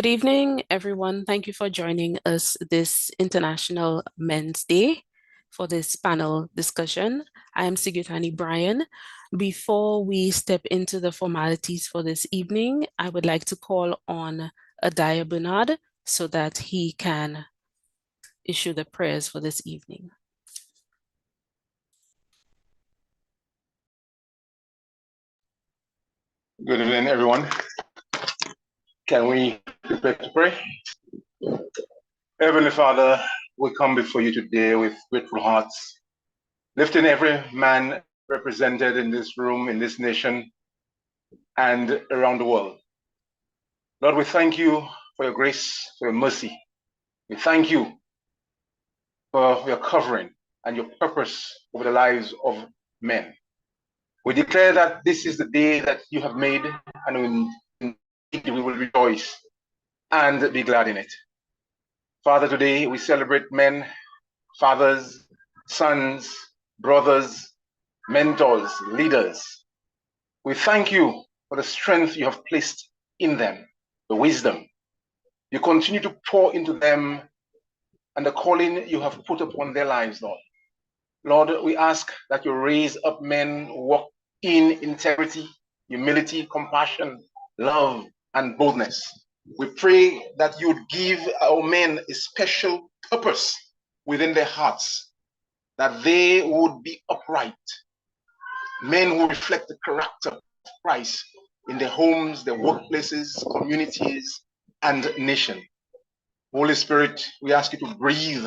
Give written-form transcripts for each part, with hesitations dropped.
Good evening, everyone. Thank you for joining us this International Men's Day for this panel discussion. I am Sigutani Bryan. Before we step into the formalities for this evening, I would like to call on Adaya Bernard so that he can issue the prayers for this evening. Good evening, everyone. Can we prepare to pray? Heavenly Father, we come before you today with grateful hearts, lifting every man represented in this room, in this nation, and around the world. Lord, we thank you for your grace, for your mercy. We thank you for your covering and your purpose over the lives of men. We declare that this is the day that you have made, and we will rejoice and be glad in it. Father, today we celebrate men, fathers, sons, brothers, mentors, leaders. We thank you for the strength you have placed in them, the wisdom. You continue to pour into them and the calling you have put upon their lives, Lord. Lord, we ask that you raise up men who walk in integrity, humility, compassion, love, and boldness. We pray that you would give our men a special purpose within their hearts, that they would be upright, men who reflect the character of Christ in their homes, their workplaces, communities, and nation. Holy Spirit, we ask you to breathe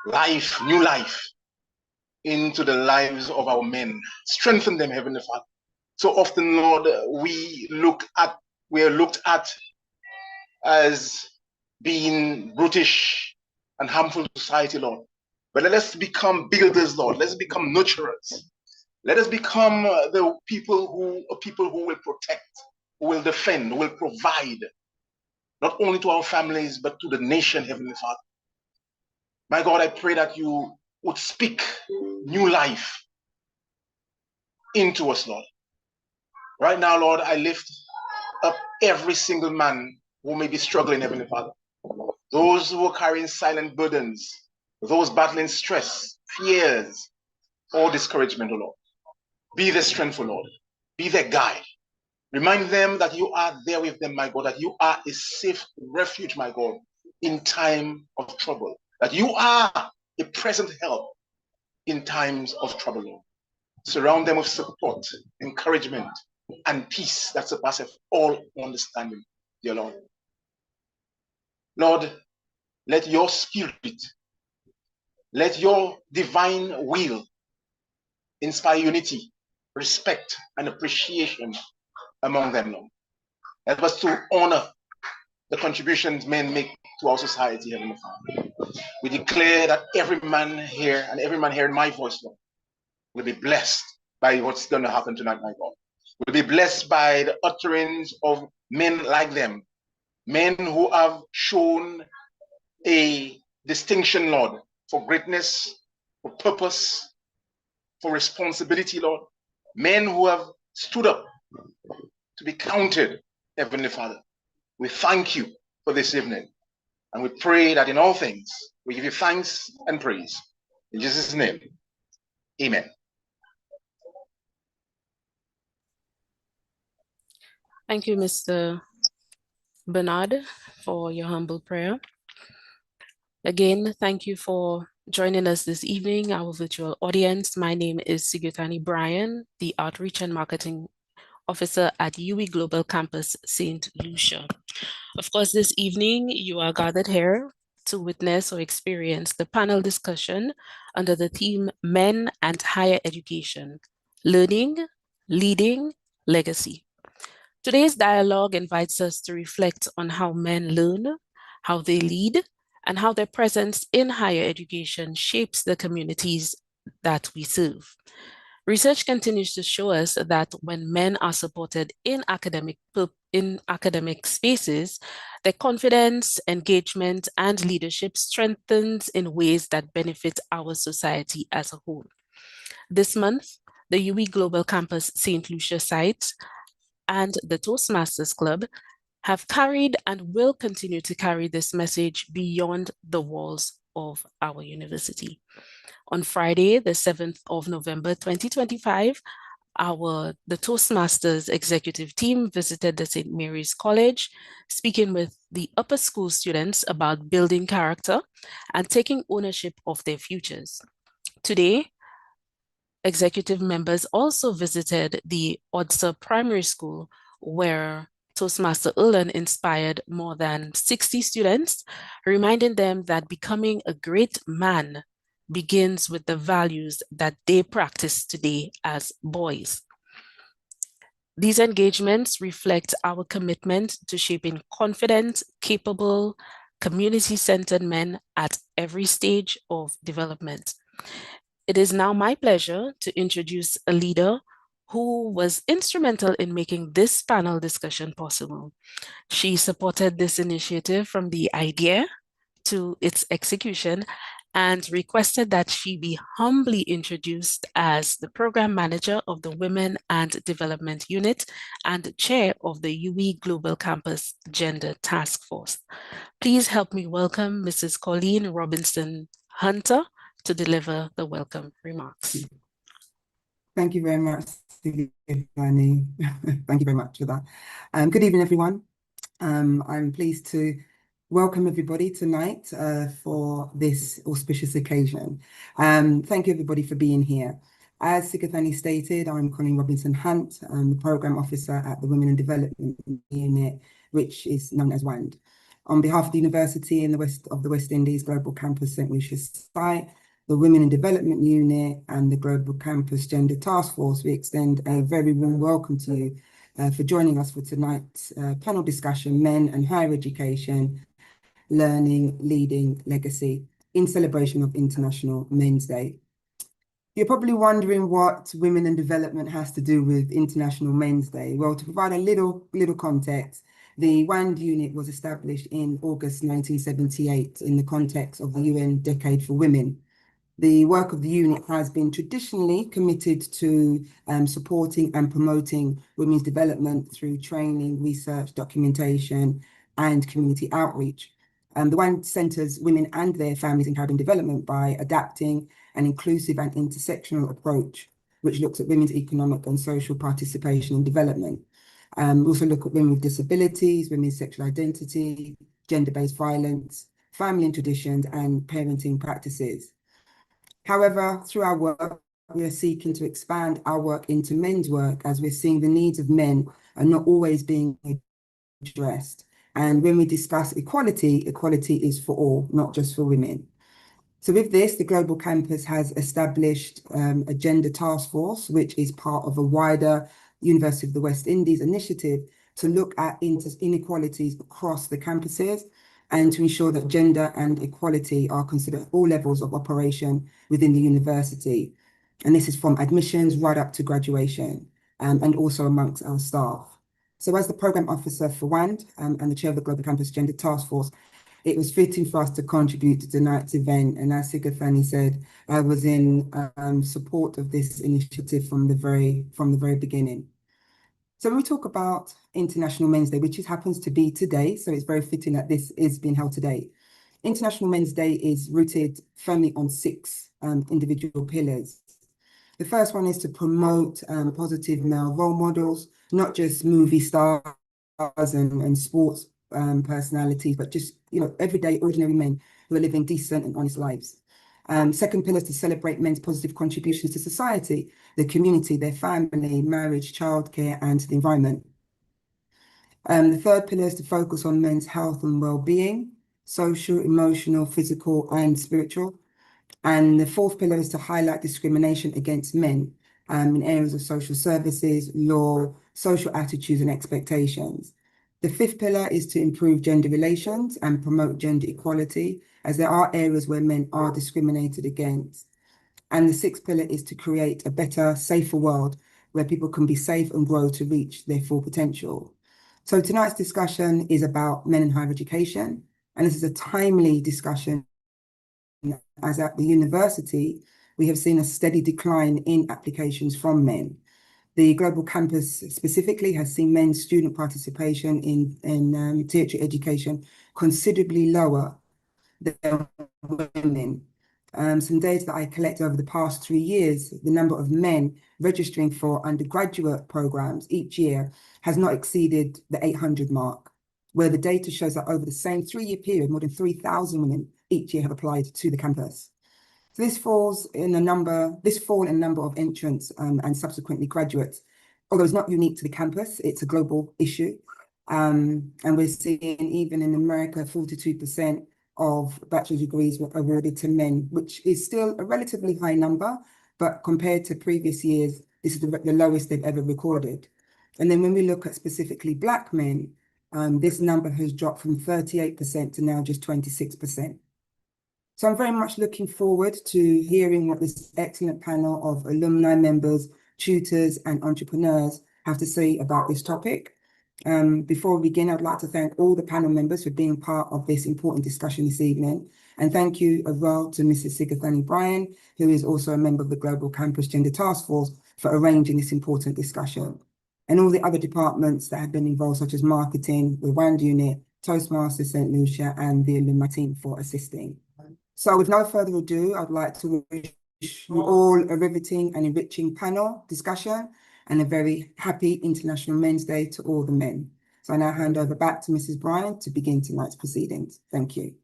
life, new life, into the lives of our men. Strengthen them, Heavenly Father. So often, Lord, we are looked at as being brutish and harmful to society, Lord. But let us become builders, Lord. Let's become nurturers. Let us become the people who will protect, who will defend, who will provide, not only to our families, but to the nation, Heavenly Father. My God, I pray that you would speak new life into us, Lord. Right now, Lord, I lift up every single man who may be struggling, Heavenly Father. Those who are carrying silent burdens, those battling stress, fears, or discouragement, O Lord. Be their strength, O Lord. Be their guide. Remind them that you are there with them, my God, that you are a safe refuge, my God, in time of trouble, that you are a present help in times of trouble, Lord. Surround them with support, encouragement, and peace that surpasses all understanding, dear Lord. Lord, let your spirit, let your divine will inspire unity, respect, and appreciation among them, Lord. Help us to honor the contributions men make to our society, Heavenly Father. We declare that every man here and every man hearing my voice, Lord, will be blessed by what's going to happen tonight, my God. Will be blessed by the utterance of men like them, men who have shown a distinction, Lord, for greatness, for purpose, for responsibility, Lord. Men who have stood up to be counted, Heavenly Father. We thank you for this evening, and we pray that in all things we give you thanks and praise. In Jesus' name, amen. Thank you, Mr. Bernard, for your humble prayer. Again, thank you for joining us this evening, our virtual audience. My name is Sigutani Bryan, the Outreach and Marketing Officer at UWI Global Campus, St. Lucia. Of course, this evening you are gathered here to witness or experience the panel discussion under the theme Men and Higher Education, Learning, Leading, Legacy. Today's dialogue invites us to reflect on how men learn, how they lead, and how their presence in higher education shapes the communities that we serve. Research continues to show us that when men are supported in academic spaces, their confidence, engagement, and leadership strengthens in ways that benefit our society as a whole. This month, the UWI Global Campus St. Lucia site and the Toastmasters Club have carried and will continue to carry this message beyond the walls of our university. On Friday, the 7th of November, 2025, the Toastmasters executive team visited the St. Mary's College, speaking with the upper school students about building character and taking ownership of their futures. Today, executive members also visited the Odsa Primary School, where Toastmaster Ulan inspired more than 60 students, reminding them that becoming a great man begins with the values that they practice today as boys. These engagements reflect our commitment to shaping confident, capable, community-centered men at every stage of development. It is now my pleasure to introduce a leader who was instrumental in making this panel discussion possible. She supported this initiative from the idea to its execution and requested that she be humbly introduced as the Program Manager of the Women and Development Unit and Chair of the UWI Global Campus Gender Task Force. Please help me welcome Mrs. Colleen Robinson Hunter to deliver the welcome remarks. Thank you very much, Stephanie. Thank you very much for that. Good evening, everyone. I'm pleased to welcome everybody tonight for this auspicious occasion. Thank you, everybody, for being here. As Sikathani stated, I'm Colleen Robinson Hunt. I'm the Programme Officer at the Women and Development Unit, which is known as WAND. On behalf of the University in the West Indies Global Campus St. Lucia's site, the Women in Development Unit and the Global Campus Gender Task Force, we extend a very warm welcome to you for joining us for tonight's panel discussion, Men and Higher Education, Learning, Leading, Legacy, in celebration of International Men's Day. You're probably wondering what Women in Development has to do with International Men's Day. Well, to provide a little context, the WAND unit was established in August 1978 in the context of the UN Decade for Women. The work of the unit has been traditionally committed to supporting and promoting women's development through training, research, documentation, and community outreach. The WAND centres women and their families in Caribbean development by adapting an inclusive and intersectional approach, which looks at women's economic and social participation and development. We also look at women with disabilities, women's sexual identity, gender-based violence, family and traditions, and parenting practices. However, through our work, we are seeking to expand our work into men's work as we're seeing the needs of men are not always being addressed. And when we discuss equality, equality is for all, not just for women. So with this, the Global Campus has established a gender task force, which is part of a wider University of the West Indies initiative to look at inequalities across the campuses and to ensure that gender and equality are considered at all levels of operation within the university. And this is from admissions right up to graduation, and also amongst our staff. So as the Programme Officer for WAND and the Chair of the Global Campus Gender Task Force, it was fitting for us to contribute to tonight's event. And as Sikathani said, I was in support of this initiative from the very beginning. So when we talk about International Men's Day, which happens to be today, so it's very fitting that this is being held today. International Men's Day is rooted firmly on 6 individual pillars. The first one is to promote positive male role models, not just movie stars and sports personalities, but just everyday ordinary men who are living decent and honest lives. Second pillar is to celebrate men's positive contributions to society, the community, their family, marriage, childcare, and the environment. The third pillar is to focus on men's health and well-being, social, emotional, physical, and spiritual. And the fourth pillar is to highlight discrimination against men in areas of social services, law, social attitudes, and expectations. The fifth pillar is to improve gender relations and promote gender equality, as there are areas where men are discriminated against. And the sixth pillar is to create a better, safer world where people can be safe and grow to reach their full potential. So tonight's discussion is about men in higher education, and this is a timely discussion, as at the university, we have seen a steady decline in applications from men. The Global Campus specifically has seen men's student participation in tertiary education considerably lower than women. Some data that I collected over the past 3 years, the number of men registering for undergraduate programs each year has not exceeded the 800 mark, where the data shows that over the same 3-year period, more than 3,000 women each year have applied to the campus. So this fall in number of entrants and subsequently graduates, although it's not unique to the campus, it's a global issue. And we're seeing even in America, 42% of bachelor's degrees were awarded to men, which is still a relatively high number, but compared to previous years, this is the lowest they've ever recorded. And then when we look at specifically Black men, this number has dropped from 38% to now just 26%. So I'm very much looking forward to hearing what this excellent panel of alumni members, tutors, and entrepreneurs have to say about this topic. Before we begin, I'd like to thank all the panel members for being part of this important discussion this evening. And thank you as well to Mrs. Sigathani Bryan, who is also a member of the Global Campus Gender Task Force, for arranging this important discussion. And all the other departments that have been involved, such as marketing, the WAND unit, Toastmasters St. Lucia, and the alumni team for assisting. So with no further ado, I'd like to wish you all a riveting and enriching panel discussion and a very happy International Men's Day to all the men. So I now hand over back to Mrs. Bryan to begin tonight's proceedings. Thank you.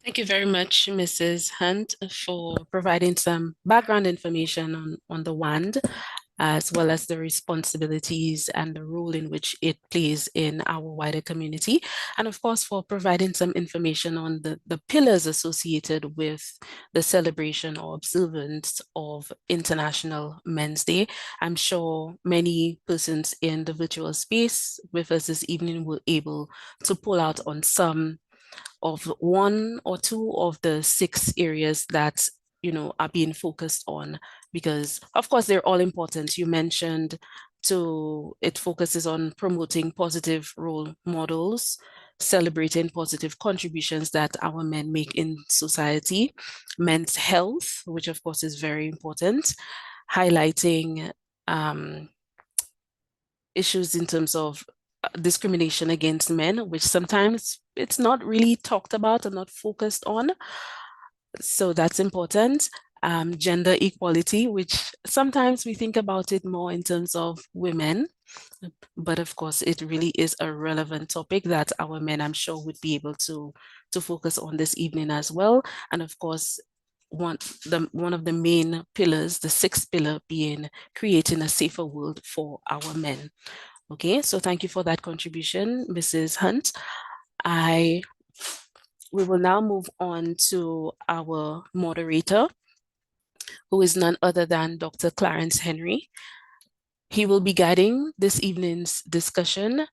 Thank you very much, Mrs. Hunt, for providing some background information on the WAND, as well as the responsibilities and the role in which it plays in our wider community. And of course, for providing some information on the pillars associated with the celebration or observance of International Men's Day. I'm sure many persons in the virtual space with us this evening were able to pull out on some of 1 or 2 of the 6 areas that are being focused on, because of course they're all important. You mentioned it focuses on promoting positive role models, celebrating positive contributions that our men make in society, men's health, which of course is very important, highlighting issues in terms of discrimination against men, which sometimes it's not really talked about and not focused on. So that's important. Gender equality, which sometimes we think about it more in terms of women, but of course it really is a relevant topic that our men, I'm sure, would be able to focus on this evening as well. And of course, one of the main pillars, the 6th pillar, being creating a safer world for our men. Okay, so thank you for that contribution, Mrs. Hunt. We will now move on to our moderator, who is none other than Dr. Clarence Henry. He will be guiding this evening's discussion,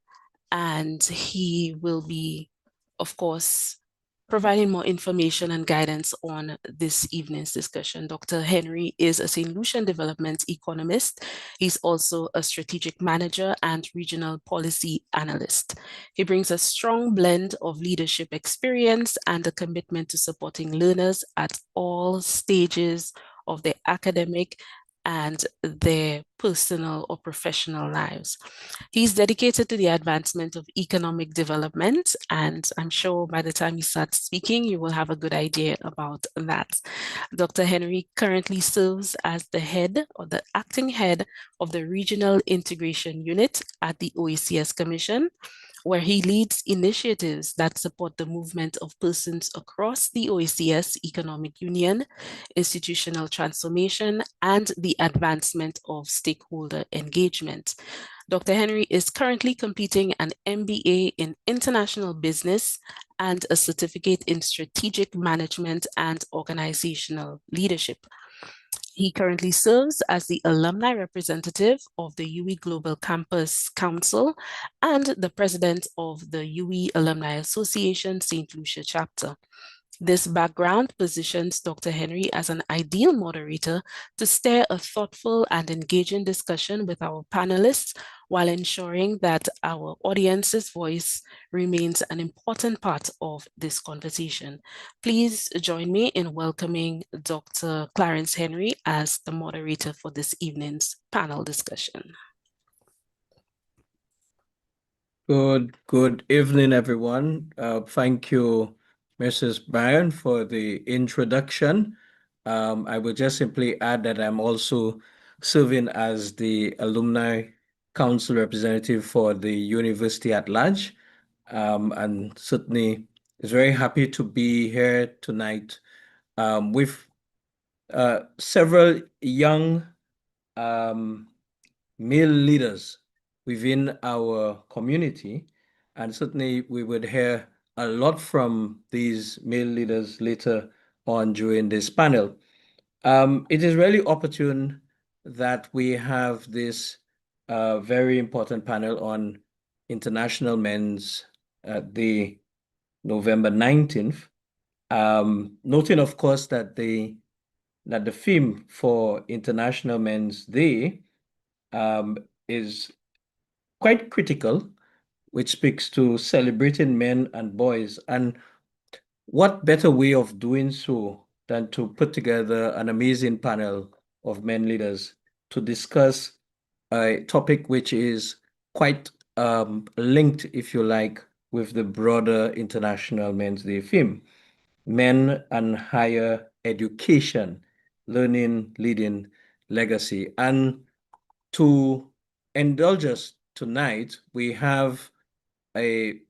and he will be, of course, providing more information and guidance on this evening's discussion. Dr. Henry is a St. Lucian development economist. He's also a strategic manager and regional policy analyst. He brings a strong blend of leadership experience and a commitment to supporting learners at all stages of their academic and their personal or professional lives. He's dedicated to the advancement of economic development, and I'm sure by the time he starts speaking, you will have a good idea about that. Dr. Henry currently serves as the head or the acting head of the Regional Integration Unit at the OECS Commission, where he leads initiatives that support the movement of persons across the OECS Economic Union, institutional transformation, and the advancement of stakeholder engagement. Dr. Henry is currently completing an MBA in International Business and a certificate in Strategic Management and Organizational Leadership. He currently serves as the alumni representative of the UWI Global Campus Council and the president of the UWI Alumni Association St. Lucia chapter. This background positions Dr. Henry as an ideal moderator to steer a thoughtful and engaging discussion with our panelists while ensuring that our audience's voice remains an important part of this conversation. Please join me in welcoming Dr. Clarence Henry as the moderator for this evening's panel discussion. Good evening, everyone. Thank you, Mrs. Bryan, for the introduction. I will just simply add that I'm also serving as the Alumni Council representative for the university at large, and certainly is very happy to be here tonight with several young male leaders within our community. And certainly we would hear a lot from these male leaders later on during this panel. It is really opportune that we have this very important panel on International Men's Day, November 19th. Noting, of course, that the theme for International Men's Day is quite critical, which speaks to celebrating men and boys. And what better way of doing so than to put together an amazing panel of men leaders to discuss a topic which is quite linked, if you like, with the broader International Men's Day theme: men and higher education, learning, leading, legacy. And to indulge us tonight, we have a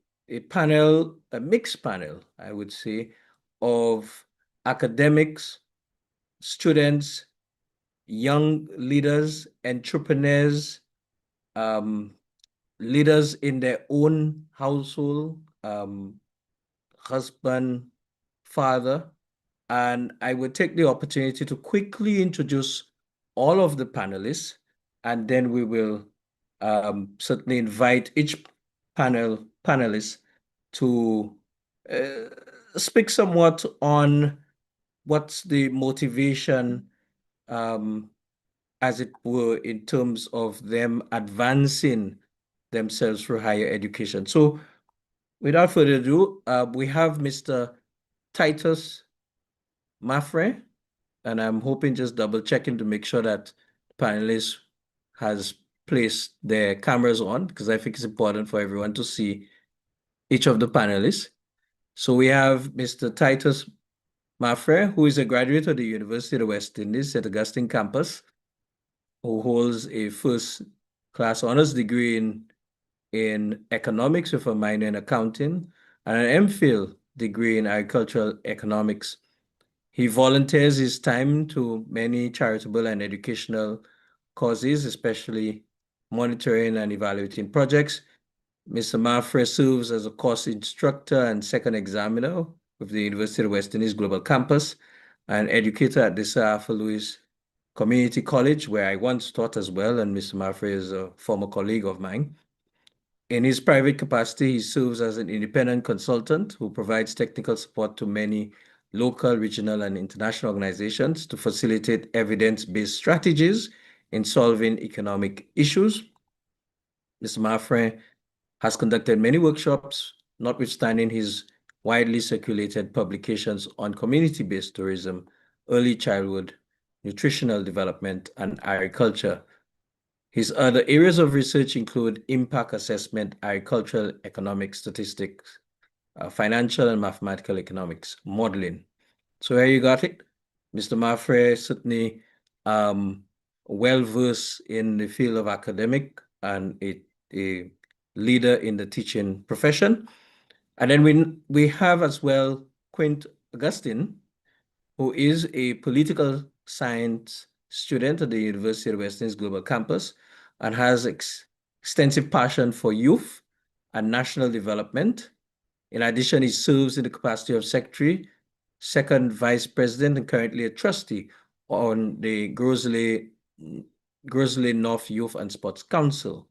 panel, a mixed panel, I would say, of academics, students, young leaders, entrepreneurs, leaders in their own household, husband, father. And I would take the opportunity to quickly introduce all of the panelists, and then we will certainly invite each panelist to speak somewhat on what's the motivation, as it were, in terms of them advancing themselves through higher education. So without further ado, we have Mr. Titus Mafre, and I'm hoping, just double checking to make sure that panelists has placed their cameras on, because I think it's important for everyone to see each of the panelists. So we have Mr. Titus Mafre, who is a graduate of the University of the West Indies, St. Augustine campus, who holds a first-class honors degree in economics with a minor in accounting and an MPhil degree in agricultural economics. He volunteers his time to many charitable and educational causes, especially monitoring and evaluating projects. Mr. Mafre serves as a course instructor and second examiner with the University of West Indies Global Campus, and educator at the Sir Arthur Lewis Community College, where I once taught as well, and Mr. Mafre is a former colleague of mine. In his private capacity, he serves as an independent consultant who provides technical support to many local, regional, and international organizations to facilitate evidence-based strategies in solving economic issues. Mr. Mafre has conducted many workshops, notwithstanding his widely circulated publications on community-based tourism, early childhood, nutritional development, and agriculture. His other areas of research include impact assessment, agricultural economics, statistics, financial and mathematical economics, modeling. So here you got it. Mr. Mafre certainly well-versed in the field of academic and a leader in the teaching profession. And then we have as well Quint Augustine, who is a political science student at the University of West Indies Global Campus and has extensive passion for youth and national development. In addition, he serves in the capacity of secretary, second vice president, and currently a trustee on the Grosley North Youth and Sports Council.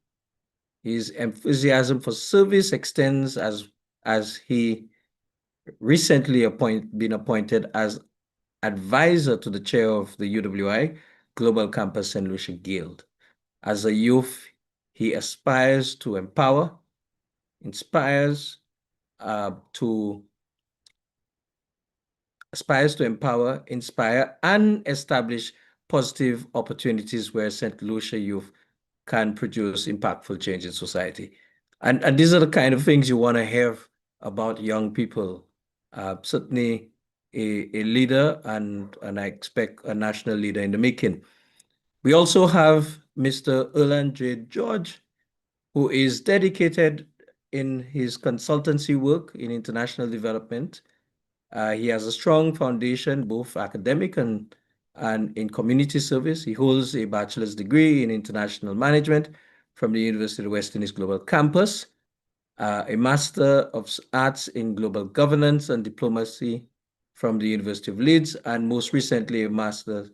His enthusiasm for service extends as he recently been appointed as advisor to the chair of the UWI Global Campus St. Lucia Guild. As a youth, He aspires to empower, inspires to empower, inspire, and establish positive opportunities where St. Lucia youth can produce impactful change in society. And these are the kind of things you want to have about young people. Certainly a leader and I expect a national leader in the making. We also have Mr. Erland J. George, who is dedicated in his consultancy work in international development. He has a strong foundation, both academic and in community service. He holds a bachelor's degree in international management from the University of West Indies Global Campus, a Master of Arts in Global Governance and Diplomacy from the University of Leeds, and most recently a Master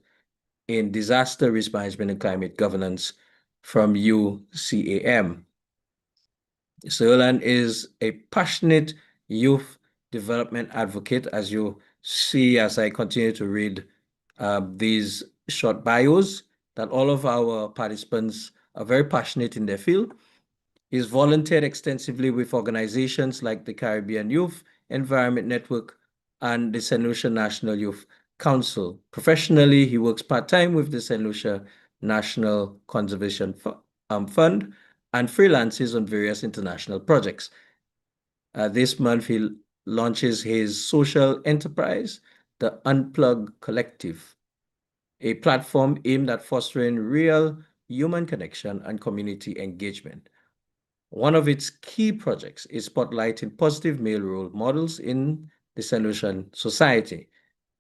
in Disaster Risk Management and Climate Governance from UCAM. Sir Erland is a passionate youth development advocate, as you see as I continue to read these short bios, that all of our participants are very passionate in their field. He's volunteered extensively with organizations like the Caribbean Youth Environment Network and the St. Lucia National Youth Council. Professionally, he works part-time with the St. Lucia National Conservation Fund and freelances on various international projects. This month, he launches his social enterprise, the Unplug Collective, a platform aimed at fostering real human connection and community engagement. One of its key projects is spotlighting positive male role models in the St. Lucian society,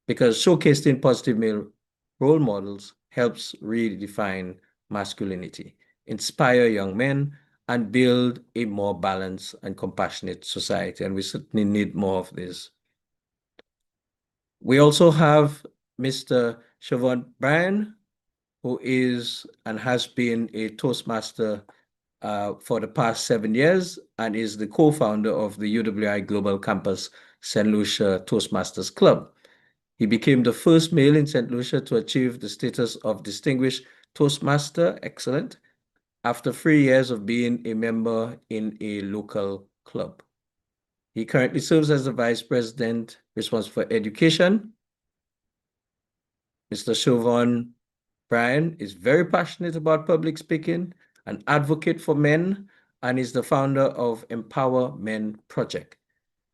because showcasing positive male role models helps redefine masculinity, inspire young men, and build a more balanced and compassionate society. And we certainly need more of this. We also have Mr. Siobhan Bryan, who is and has been a Toastmaster for the past 7 years and is the co-founder of the UWI Global Campus St. Lucia Toastmasters Club. He became the first male in St. Lucia to achieve the status of Distinguished Toastmaster Excellent after 3 years of being a member in a local club. He currently serves as the Vice President responsible for education. Mr. Siobhan Bryan is very passionate about public speaking, an advocate for men, and is the founder of Empower Men Project.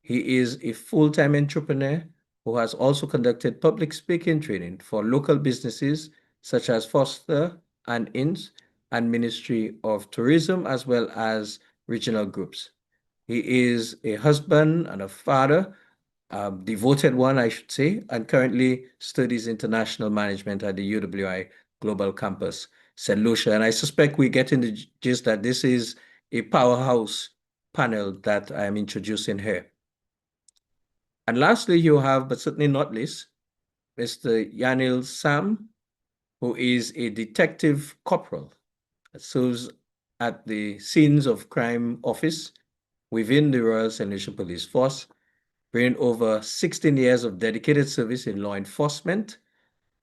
He is a full-time entrepreneur who has also conducted public speaking training for local businesses such as Foster and Inns and Ministry of Tourism, as well as regional groups. He is a husband and a father, devoted one, I should say, and currently studies international management at the UWI Global Campus St. Lucia. And I suspect we get in the gist that this is a powerhouse panel that I am introducing here. And lastly, you have, but certainly not least, Mr. Yanil Sam, who is a detective corporal that serves at the Scenes of Crime Office within the Royal St. Lucia Police Force, bringing over 16 years of dedicated service in law enforcement.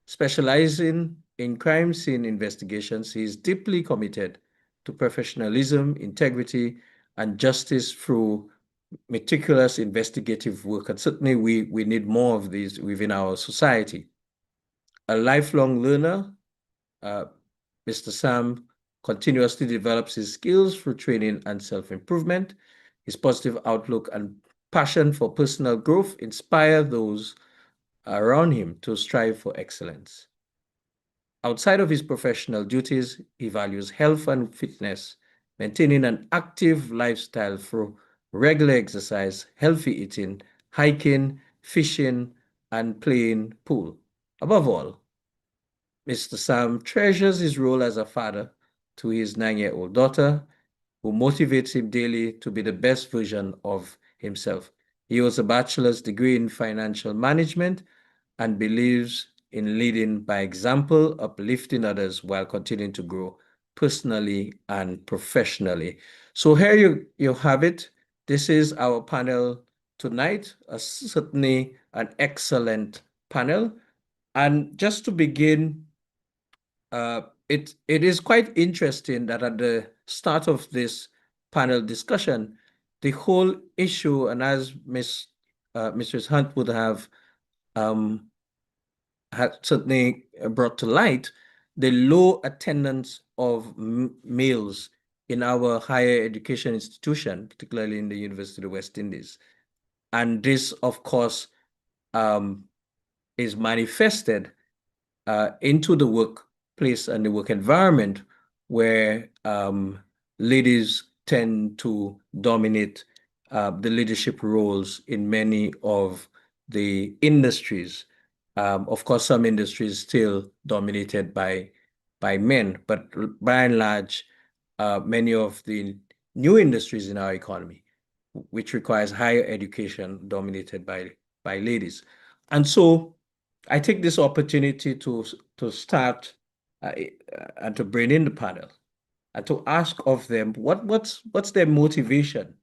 Specializing in crime scene investigations, he is deeply committed to professionalism, integrity, and justice through meticulous investigative work. And certainly we need more of these within our society. A lifelong learner, Mr. Sam continuously develops his skills through training and self-improvement. His positive outlook and passion for personal growth inspire those around him to strive for excellence. Outside of his professional duties, he values health and fitness, maintaining an active lifestyle through regular exercise, healthy eating, hiking, fishing, and playing pool. Above all, Mr. Sam treasures his role as a father to his 9-year-old daughter, who motivates him daily to be the best version of himself. He holds a bachelor's degree in financial management and believes in leading by example, uplifting others while continuing to grow personally and professionally. So here you have it. This is our panel tonight, certainly an excellent panel. And just to begin, it is quite interesting that at the start of this panel discussion, the whole issue, and as Mrs. Hunt would have had certainly brought to light, the low attendance of males in our higher education institution, particularly in the University of the West Indies. And this, of course, is manifested into the workplace and the work environment where ladies tend to dominate the leadership roles in many of the industries. Of course, some industries still dominated by men, but by and large, many of the new industries in our economy, which requires higher education, dominated by ladies. And so I take this opportunity to start and to bring in the panel and to ask of them what's their motivation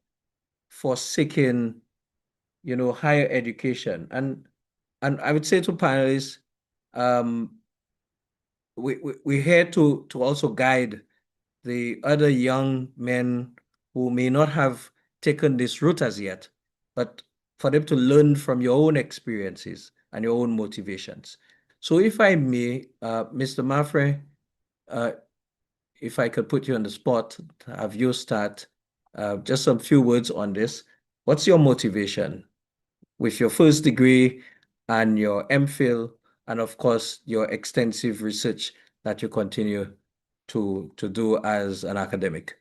for seeking, higher education. And I would say to panelists, we're here to also guide the other young men who may not have taken this route as yet, but for them to learn from your own experiences and your own motivations. So if I may, Mr. Mafre, if I could put you on the spot, have you start just some few words on this. What's your motivation with your first degree and your MPhil, and of course, your extensive research that you continue to do as an academic?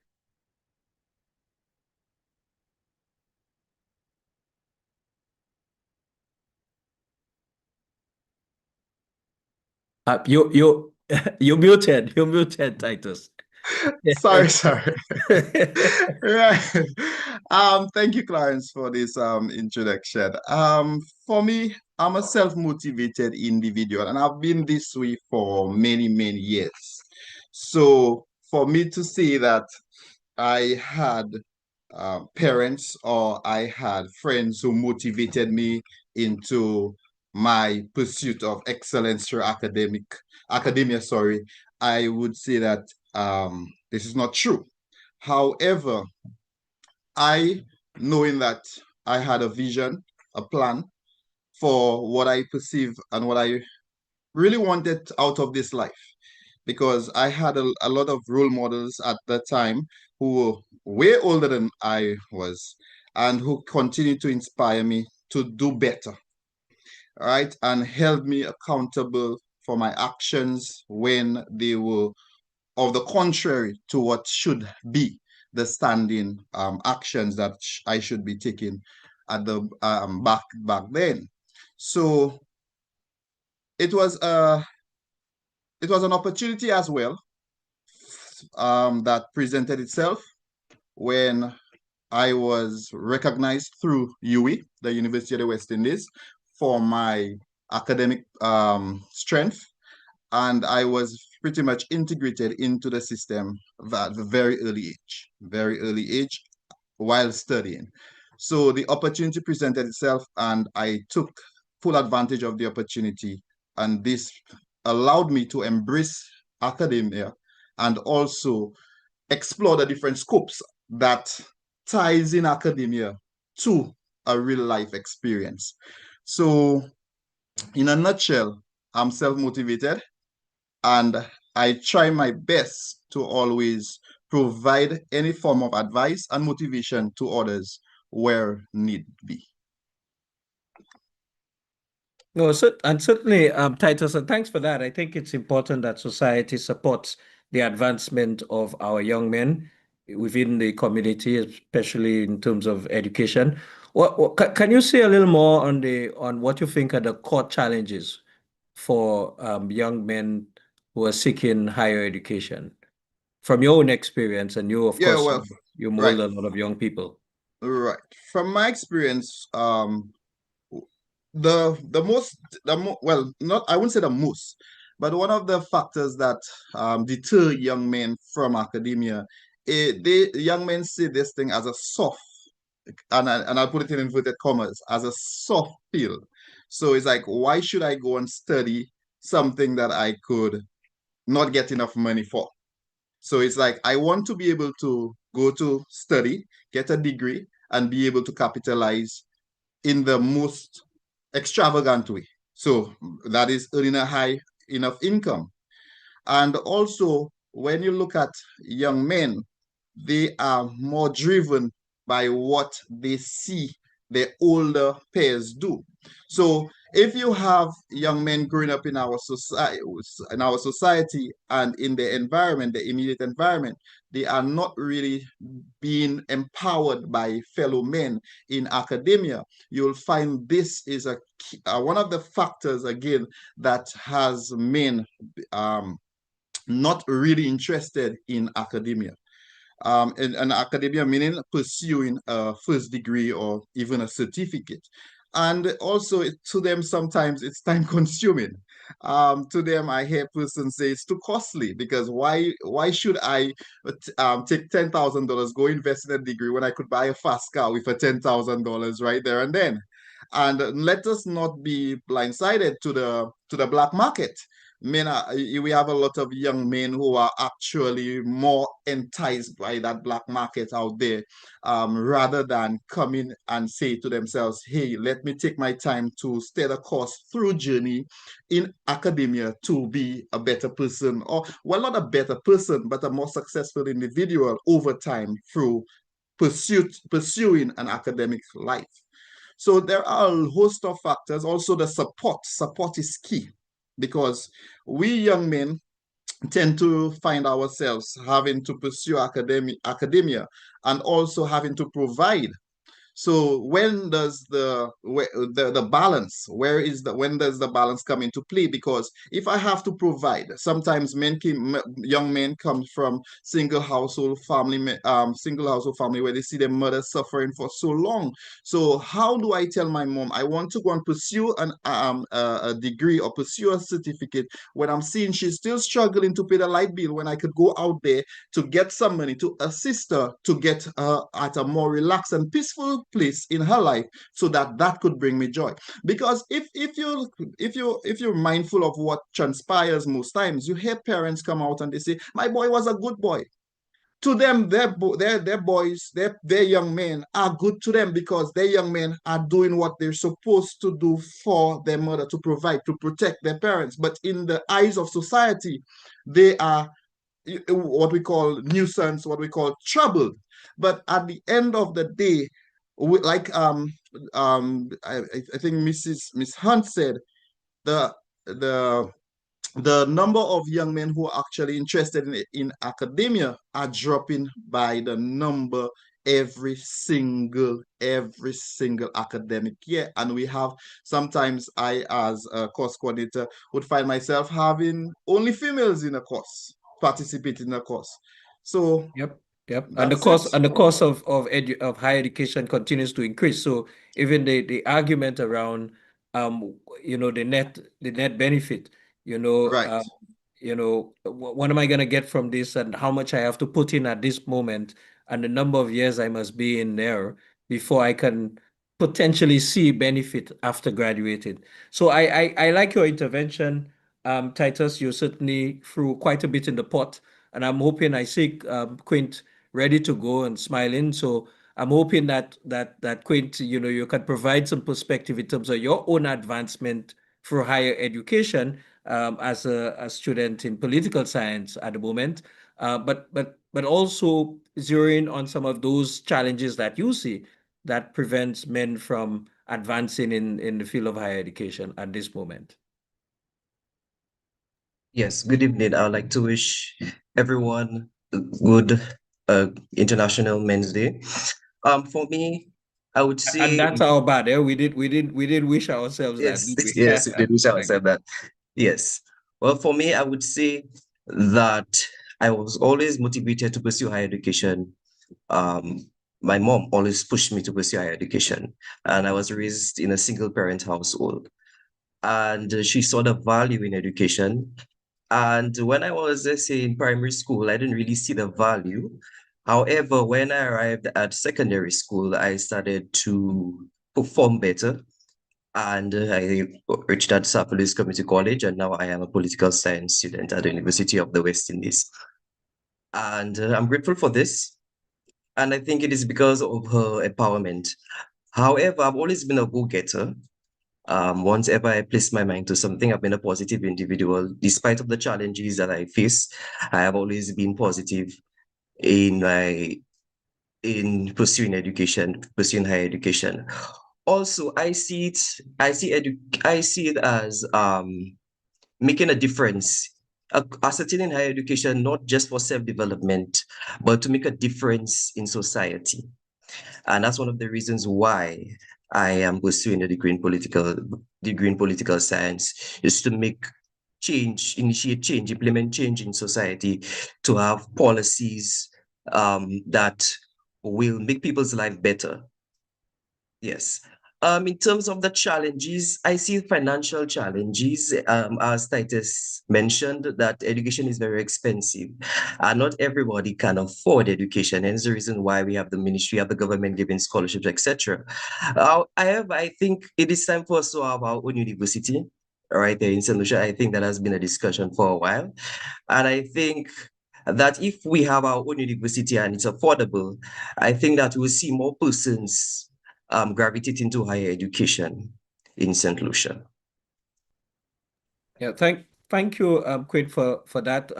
You're muted, Titus. Sorry. Right. Thank you, Clarence, for this introduction. For me, I'm a self-motivated individual, and I've been this way for many, many years. So for me to say that I had parents or I had friends who motivated me into my pursuit of excellence through academia, I would say that this is not true. However, knowing that I had a vision, a plan for what I perceive and what I really wanted out of this life, because I had a lot of role models at that time who were way older than I was and who continued to inspire me to do better, right? And held me accountable for my actions when they were of the contrary to what should be the standing actions that I should be taking at the back then. So it was an opportunity as well that presented itself when I was recognized through UWI, the University of the West Indies, for my academic strength. And I was pretty much integrated into the system at a very early age while studying. So the opportunity presented itself and I took full advantage of the opportunity. And this allowed me to embrace academia and also explore the different scopes that ties in academia to a real life experience. So in a nutshell, I'm self-motivated and I try my best to always provide any form of advice and motivation to others where need be. No, and certainly, Titus, and thanks for that. I think it's important that society supports the advancement of our young men within the community, especially in terms of education. Can you say a little more on what you think are the core challenges for young men who are seeking higher education from your own experience? And you, of course, you mold a lot of young people. Right. From my experience, I wouldn't say the most, but one of the factors that deter young men from academia, young men see this thing as a soft, and I'll put it in inverted commas, as a soft field. So it's like, why should I go and study something that I could not get enough money for? So it's like, I want to be able to go to study, get a degree, and be able to capitalize in the most extravagant way. So that is earning a high enough income. And also, when you look at young men, they are more driven by what they see their older peers do. So if you have young men growing up in our society and in the environment, the immediate environment, they are not really being empowered by fellow men in academia. You'll find this is one of the factors, again, that has men not really interested in academia. In academia, meaning pursuing a first degree or even a certificate. And also to them, sometimes it's time consuming. To them, I hear persons say it's too costly, because why should I take $10,000, go invest in a degree when I could buy a fast car with a $10,000 right there and then? And let us not be blindsided to the black market. We have a lot of young men who are actually more enticed by that black market out there, rather than coming and say to themselves, hey, let me take my time to stay the course through journey in academia to be a better person, or, well, not a better person, but a more successful individual over time through pursuing an academic life. So there are a host of factors. Also, the support is key, because we young men tend to find ourselves having to pursue academia and also having to provide. So when does the balance, when does the balance come into play? Because if I have to provide, sometimes young men come from single household family where they see their mother suffering for so long. So how do I tell my mom I want to go and pursue a degree or pursue a certificate when I'm seeing she's still struggling to pay the light bill, when I could go out there to get some money to assist her to get at a more relaxed and peaceful place in her life, so that could bring me joy? Because if you're mindful of what transpires most times, you hear parents come out and they say, my boy was a good boy. To them, their boys, their young men are good to them because their young men are doing what they're supposed to do for their mother, to provide, to protect their parents. But in the eyes of society, they are what we call nuisance, what we call trouble. But at the end of the day, like I think Miss Hunt said, the number of young men who are actually interested in academia are dropping by the number every single academic year. And we have, sometimes I, as a course coordinator, would find myself having only females in a course, participating in a course. So Yep. And the cost of higher education continues to increase. So even the argument around the net benefit, right. what am I going to get from this, and how much I have to put in at this moment, and the number of years I must be in there before I can potentially see benefit after graduating. So I like your intervention, Titus. You certainly threw quite a bit in the pot, and I'm hoping I see Quint ready to go and smiling. So I'm hoping that Quint, you can provide some perspective in terms of your own advancement through higher education, as a student in political science at the moment, but also zeroing on some of those challenges that you see that prevents men from advancing in the field of higher education at this moment. Yes, good evening. I would like to wish everyone a good International Men's Day. For me, I would say, and that's our bad. We did wish ourselves yes, that. Did we? yes, we did wish ourselves that. Yes. Well, for me, I would say that I was always motivated to pursue higher education. My mom always pushed me to pursue higher education, and I was raised in a single parent household. And she saw the value in education. And when I was, let's say, in primary school, I didn't really see the value. However, when I arrived at secondary school, I started to perform better. And I reached at Sapolis Community College, and now I am a political science student at the University of the West Indies. And I'm grateful for this. And I think it is because of her empowerment. However, I've always been a go-getter. Once ever I place my mind to something, I've been a positive individual. Despite of the challenges that I face, I have always been positive in pursuing education, pursuing higher education. Also, I see it as making a difference, ascertaining higher education, not just for self-development, but to make a difference in society. And that's one of the reasons why I am pursuing a degree in political science, is to make change, initiate change, implement change in society, to have policies that will make people's life better. Yes. In terms of the challenges, I see financial challenges. As Titus mentioned, that education is very expensive. Not everybody can afford education, and it's the reason why we have the ministry, have the government giving scholarships, etc. However, I think it is time for us to have our own university right there in St. Lucia. I think that has been a discussion for a while. And I think that if we have our own university and it's affordable, I think that we'll see more persons gravitating to higher education in St. Lucia. Yeah, thank you, Quinn, for that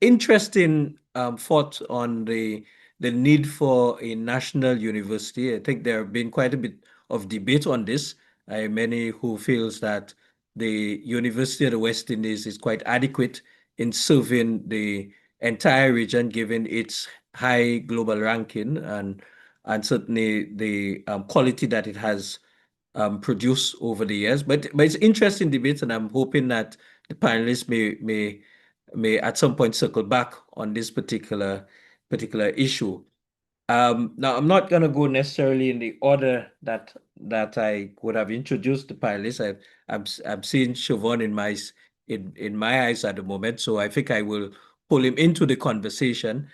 interesting thought on the need for a national university. I think there have been quite a bit of debate on this. Many who feels that the University of the West Indies is quite adequate in serving the entire region, given its high global ranking and certainly the quality that it has produced over the years. But it's interesting debates, and I'm hoping that the panelists may at some point circle back on this particular issue. Now, I'm not going to go necessarily in the order that I would have introduced the panelists. I'm seeing Siobhan in my eyes at the moment, so I think I will pull him into the conversation.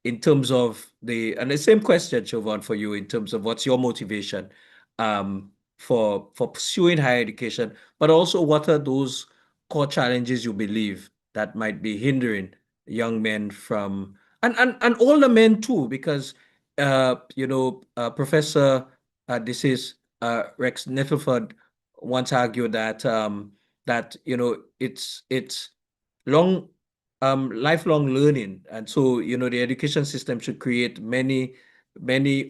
In terms of and the same question, Siobhan, for you, in terms of what's your motivation for pursuing higher education, but also what are those core challenges you believe that might be hindering young men from and older men too, because Professor this is Rex Nettleford once argued that it's long lifelong learning, and so the education system should create many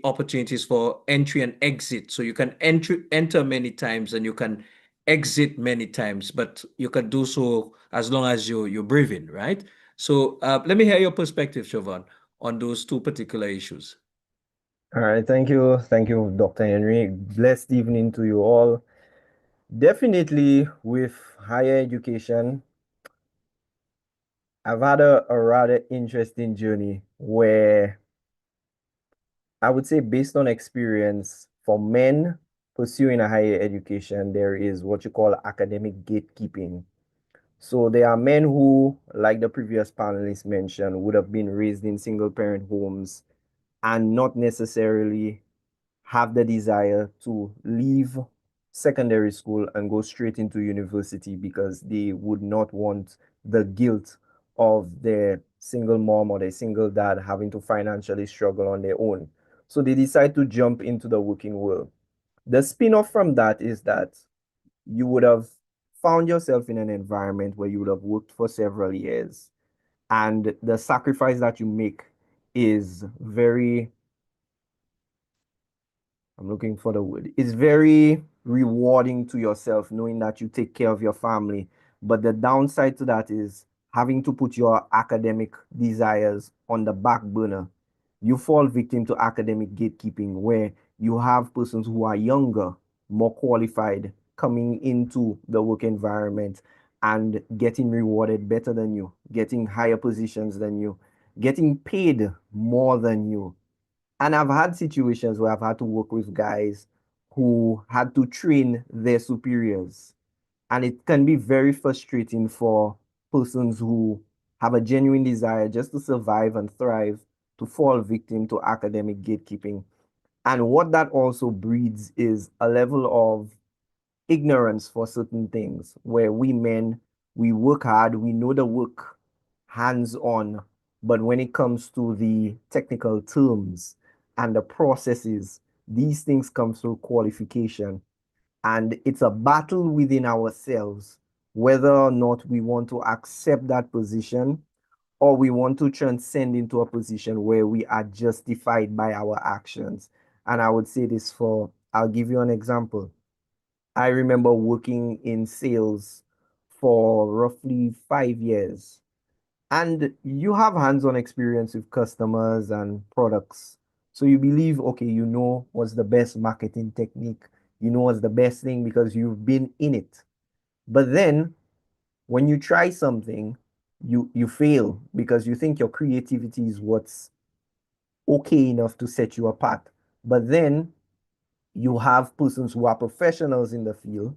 opportunities for entry and exit, so you can enter many times and you can exit many times, but you can do so as long as you're breathing, right? So let me hear your perspective, Siobhan, on those two particular issues. All right, thank you, Dr. Henry. Blessed evening to you all. Definitely, with higher education, I've had a rather interesting journey where I would say, based on experience, for men pursuing a higher education, there is what you call academic gatekeeping. So there are men who, like the previous panelists mentioned, would have been raised in single parent homes and not necessarily have the desire to leave secondary school and go straight into university because they would not want the guilt of their single mom or their single dad having to financially struggle on their own. So they decide to jump into the working world. The spin-off from that is that you would have found yourself in an environment where you would have worked for several years, and the sacrifice that you make is very, I'm looking for the word, it's very rewarding to yourself knowing that you take care of your family. But the downside to that is having to put your academic desires on the back burner. You fall victim to academic gatekeeping, where you have persons who are younger, more qualified, coming into the work environment and getting rewarded better than you, getting higher positions than you, getting paid more than you. And I've had situations where I've had to work with guys who had to train their superiors. And it can be very frustrating for persons who have a genuine desire just to survive and thrive to fall victim to academic gatekeeping. And what that also breeds is a level of ignorance for certain things, where we men, we work hard, we know the work hands on, But when it comes to the technical terms and the processes, these things come through qualification. And it's a battle within ourselves, whether or not we want to accept that position or we want to transcend into a position where we are justified by our actions. And I would say this I'll give you an example. I remember working in sales for roughly 5 years. And you have hands-on experience with customers and products. So you believe, okay, you know what's the best marketing technique, you know what's the best thing because you've been in it. But then when you try something, you fail because you think your creativity is what's okay enough to set you apart. But then you have persons who are professionals in the field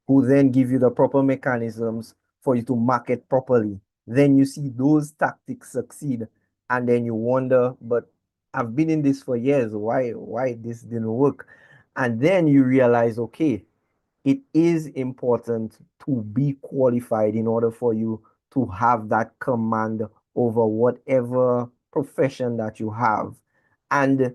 who then give you the proper mechanisms for you to market properly. Then you see those tactics succeed, and then you wonder, but I've been in this for years. Why this didn't work? And then you realize, okay, it is important to be qualified in order for you to have that command over whatever profession that you have. And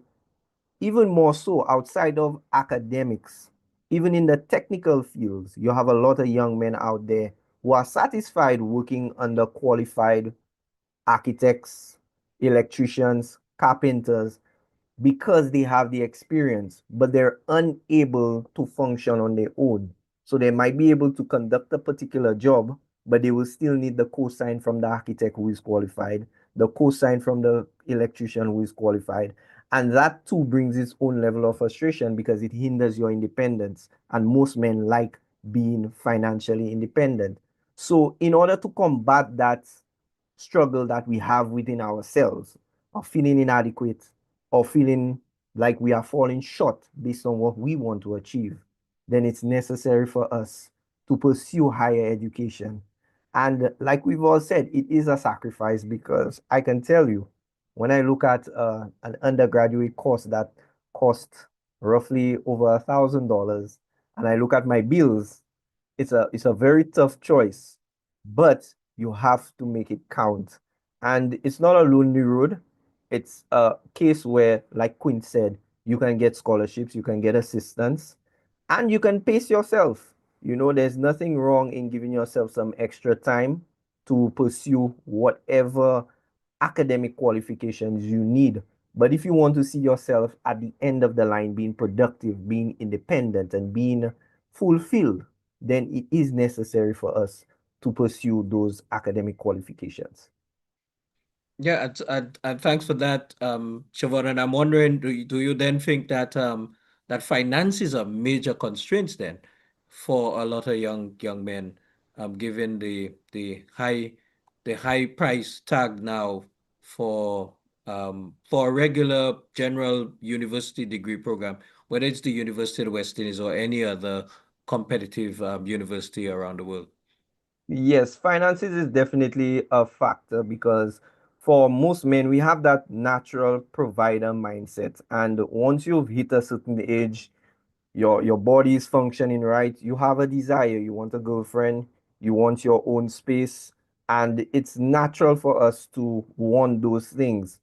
even more so outside of academics, even in the technical fields, you have a lot of young men out there who are satisfied working under qualified architects, electricians, carpenters, because they have the experience, but they're unable to function on their own. So they might be able to conduct a particular job, but they will still need the cosign from the architect who is qualified, the cosign from the electrician who is qualified. And that too brings its own level of frustration because it hinders your independence. And most men like being financially independent. So in order to combat that struggle that we have within ourselves of feeling inadequate or feeling like we are falling short based on what we want to achieve, then it's necessary for us to pursue higher education. And like we've all said, it is a sacrifice because I can tell you, when I look at an undergraduate course that cost roughly over $1,000, and I look at my bills, it's a very tough choice, but you have to make it count. And it's not a lonely road. It's a case where, like Quinn said, you can get scholarships, you can get assistance, and you can pace yourself. You know, there's nothing wrong in giving yourself some extra time to pursue whatever academic qualifications you need. But if you want to see yourself at the end of the line being productive, being independent, and being fulfilled, then it is necessary for us to pursue those academic qualifications. Yeah, and thanks for that, Siobhan. And I'm wondering, do you then think that that finance is a major constraint then for a lot of young men, given the high price tag now for a regular general university degree program, whether it's the University of the West Indies or any other competitive university around the world? Yes, finances is definitely a factor because for most men, we have that natural provider mindset. And once you've hit a certain age, your body is functioning right, you have a desire, you want a girlfriend, you want your own space, and it's natural for us to want those things.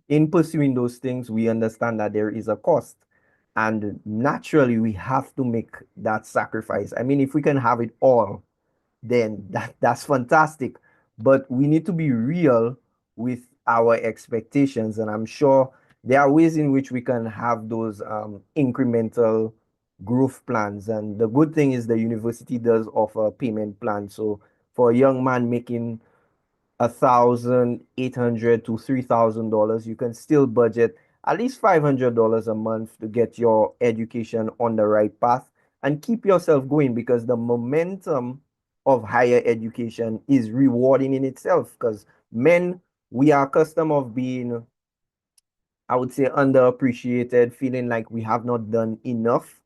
In pursuing those things, we understand that there is a cost, and naturally we have to make that sacrifice. I mean, if we can have it all, then that's fantastic. But we need to be real with our expectations. And I'm sure there are ways in which we can have those incremental growth plans. And the good thing is the university does offer a payment plan. So for a young man making $1,800 to $3,000, you can still budget at least $500 a month to get your education on the right path and keep yourself going, because the momentum of higher education is rewarding in itself. Because men, we are accustomed of being, I would say, underappreciated, feeling like we have not done enough.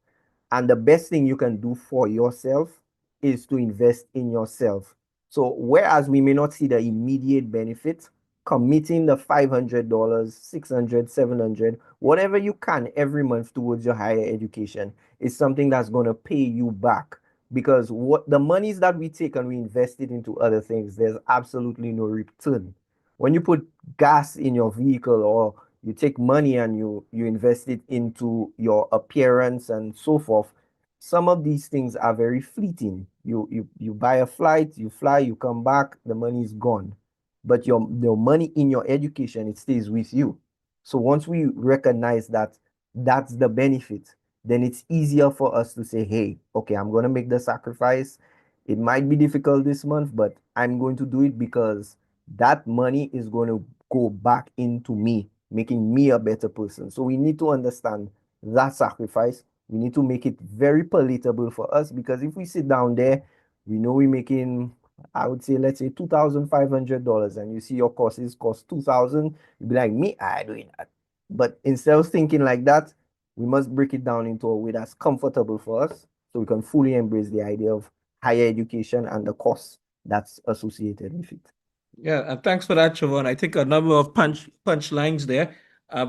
And the best thing you can do for yourself is to invest in yourself. So whereas we may not see the immediate benefit, committing the $500, $600, $700, whatever you can every month towards your higher education is something that's going to pay you back. Because what the monies that we take and we invest it into other things, there's absolutely no return. when you put gas in your vehicle, or you take money and you invest it into your appearance and so forth, some of these things are very fleeting. You buy a flight, you fly, you come back, the money is gone. But your money in your education, it stays with you. So once we recognize that that's the benefit, then it's easier for us to say, hey, okay, I'm going to make the sacrifice. It might be difficult this month, but I'm going to do it because that money is going to go back into me, making me a better person. So we need to understand that sacrifice. We need to make it very palatable for us, because if we sit down there, we know we're making, I would say, let's say $2,500, and you see your courses cost $2,000, you'd be like, me, I doing that. But instead of thinking like that, we must break it down into a way that's comfortable for us, so we can fully embrace the idea of higher education and the costs that's associated with it. Yeah, and thanks for that, Siobhan. I think a number of punchlines there.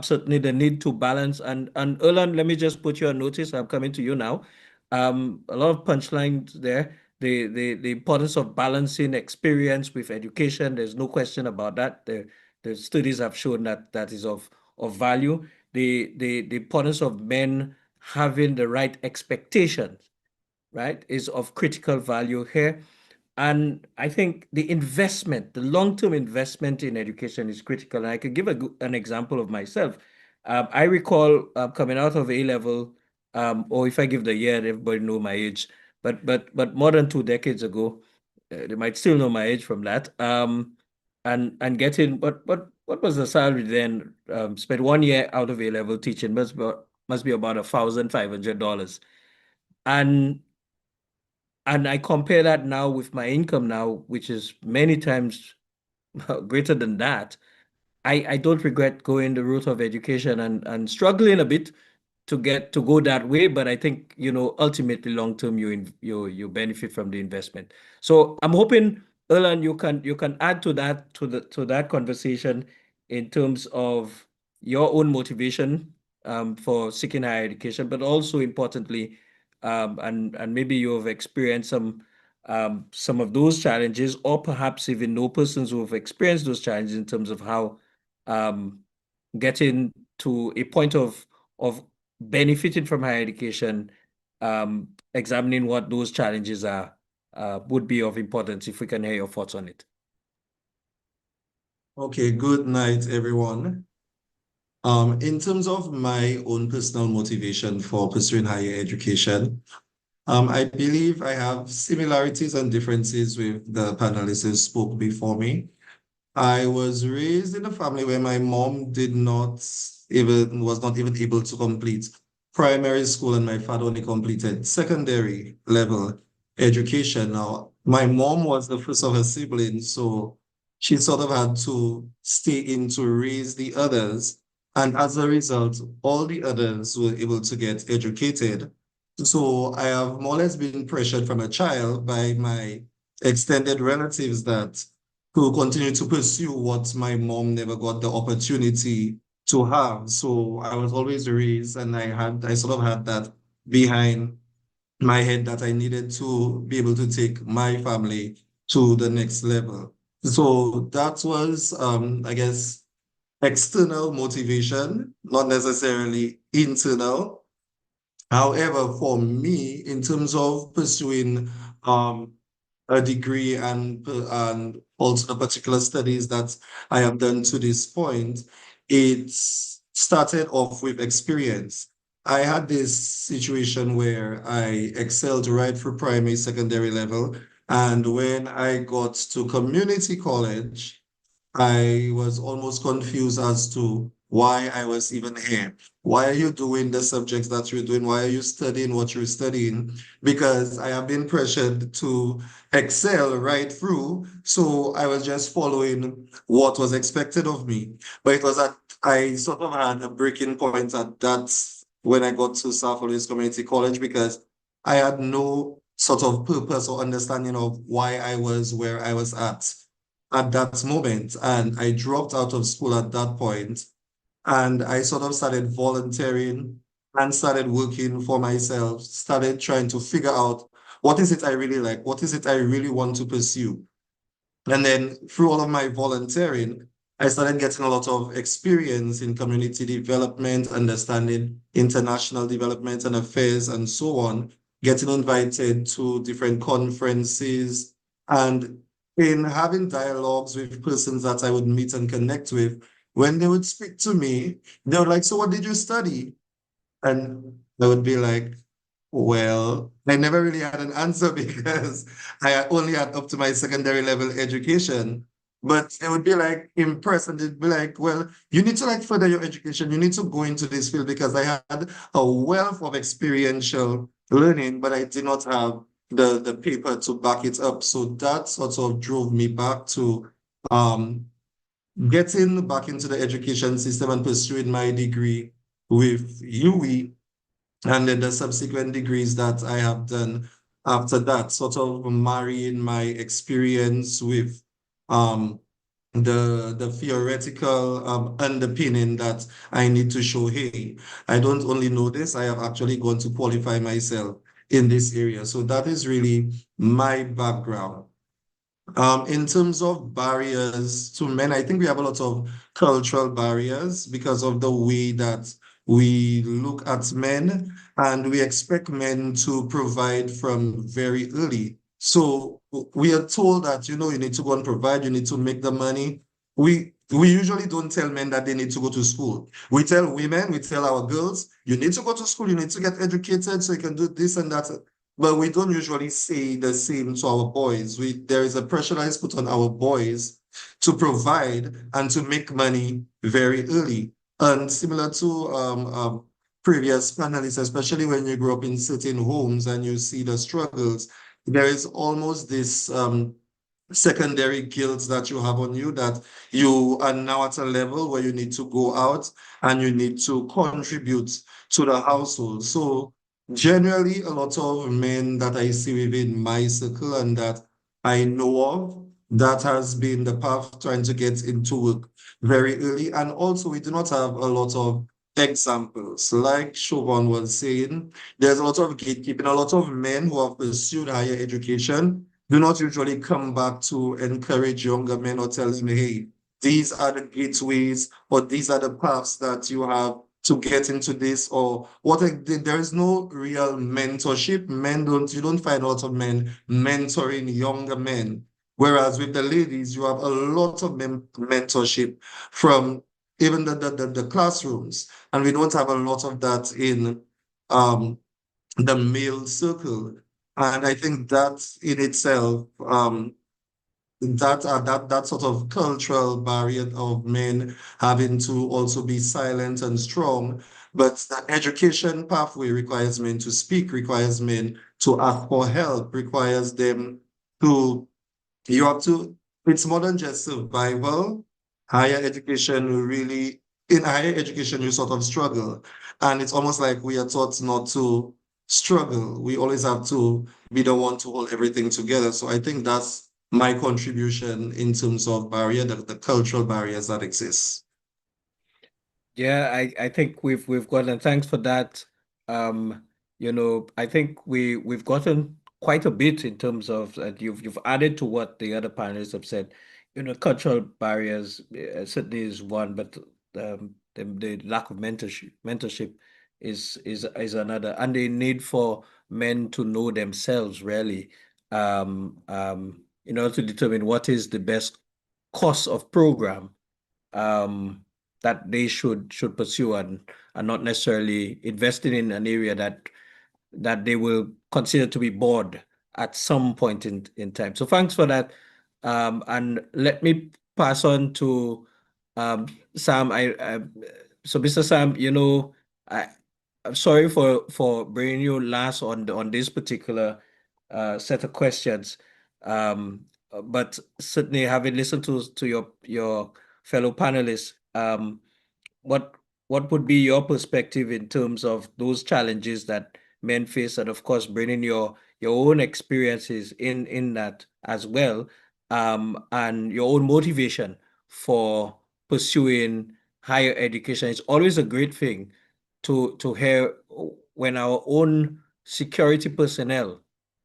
Certainly the need to balance. And Erland, let me just put you on notice. I'm coming to you now. A lot of punchlines there. The importance of balancing experience with education. There's no question about that. The studies have shown that that is of value. The importance of men having the right expectations, right, is of critical value here. And I think the investment, the long-term investment in education is critical. And I could give an example of myself. I recall coming out of A-level, or if I give the year, everybody know my age, but more than 2 decades ago, they might still know my age from that. And getting, what was the salary then? Spent 1 year out of A-level teaching must be about $1,500. And I compare that now with my income now, which is many times greater than that. I don't regret going the route of education and struggling a bit to go that way, but I think, ultimately long term you benefit from the investment. So I'm hoping, Erland, you can add to that conversation in terms of your own motivation for seeking higher education, but also importantly, and maybe you have experienced some of those challenges, or perhaps even know persons who have experienced those challenges in terms of how getting to a point of benefiting from higher education, examining what those challenges are, would be of importance, if we can hear your thoughts on it. Okay, good night, everyone. In terms of my own personal motivation for pursuing higher education, I believe I have similarities and differences with the panelists who spoke before me. I was raised in a family where my mom was not even able to complete primary school, and my father only completed secondary level education. Now, my mom was the first of her siblings, so she sort of had to stay in to raise the others. And as a result, all the others were able to get educated. So I have more or less been pressured from a child by my extended relatives to continue to pursue what my mom never got the opportunity to have. So I was always raised, and I sort of had that behind my head that I needed to be able to take my family to the next level. So that was, I guess, external motivation, not necessarily internal. However, for me, in terms of pursuing a degree and also the particular studies that I have done to this point, it started off with experience. I had this situation where I excelled right through primary, secondary level. And when I got to community college, I was almost confused as to why I was even here. Why are you doing the subjects that you're doing? Why are you studying what you're studying? Because I have been pressured to excel right through. So I was just following what was expected of me. But it was that I sort of had a breaking point at that when I got to South Louis Community College, because I had no sort of purpose or understanding of why I was where I was at that moment. And I dropped out of school at that point, and I sort of started volunteering and started working for myself, started trying to figure out what is it I really like, what is it I really want to pursue. And then through all of my volunteering, I started getting a lot of experience in community development, understanding international development and affairs, and so on, getting invited to different conferences, and in having dialogues with persons that I would meet and connect with. When they would speak to me, they were like, "So what did you study?" And I would be like, well, I never really had an answer because I only had up to my secondary level education. But they would be like impressed, and they'd be like, well, you need to like further your education. You need to go into this field, because I had a wealth of experiential learning, but I did not have the paper to back it up. So that sort of drove me back to getting back into the education system and pursuing my degree with UWI, and then the subsequent degrees that I have done after that, sort of marrying my experience with the theoretical underpinning that I need to show, hey, I don't only know this, I have actually gone to qualify myself in this area. So that is really my background. In terms of barriers to men, I think we have a lot of cultural barriers because of the way that we look at men, and we expect men to provide from very early. So we are told that, you need to go and provide, you need to make the money. We usually don't tell men that they need to go to school. We tell women, we tell our girls, you need to go to school, you need to get educated so you can do this and that. But we don't usually say the same to our boys. There is a pressure that is put on our boys to provide and to make money very early. And similar to previous panelists, especially when you grow up in certain homes and you see the struggles, there is almost this secondary guilt that you have on you, that you are now at a level where you need to go out and you need to contribute to the household. So generally, a lot of men that I see within my circle and that I know of, that has been the path, trying to get into work very early. And also, we do not have a lot of examples. Like Siobhan was saying, there's a lot of gatekeeping. A lot of men who have pursued higher education do not usually come back to encourage younger men or tell them, hey, these are the gateways, or these are the paths that you have to get into this, or what. There is no real mentorship. You don't find a lot of men mentoring younger men. Whereas with the ladies, you have a lot of mentorship from even the classrooms. And we don't have a lot of that in the male circle. And I think that in itself, that sort of cultural barrier of men having to also be silent and strong, but the education pathway requires men to speak, requires men to ask for help, requires them to, it's more than just survival. Higher education really, in higher education, you sort of struggle. And it's almost like we are taught not to struggle. We always have to be the one to hold everything together. So I think that's my contribution in terms of the cultural barriers that exist. Yeah, I think we've gotten, thanks for that. I think we've gotten quite a bit in terms of that. You've added to what the other panelists have said. Cultural barriers certainly is one, but the lack of mentorship is another, and the need for men to know themselves really, in order to determine what is the best course of program that they should pursue, and not necessarily investing in an area that they will consider to be bored at some point in time. So thanks for that. And let me pass on to Sam. So Mr. Sam, I'm sorry for bringing you last on this particular set of questions. But certainly, having listened to your fellow panelists, what would be your perspective in terms of those challenges that men face, and of course bringing your own experiences in that as well, and your own motivation for pursuing higher education? It's always a great thing to hear when our own security personnel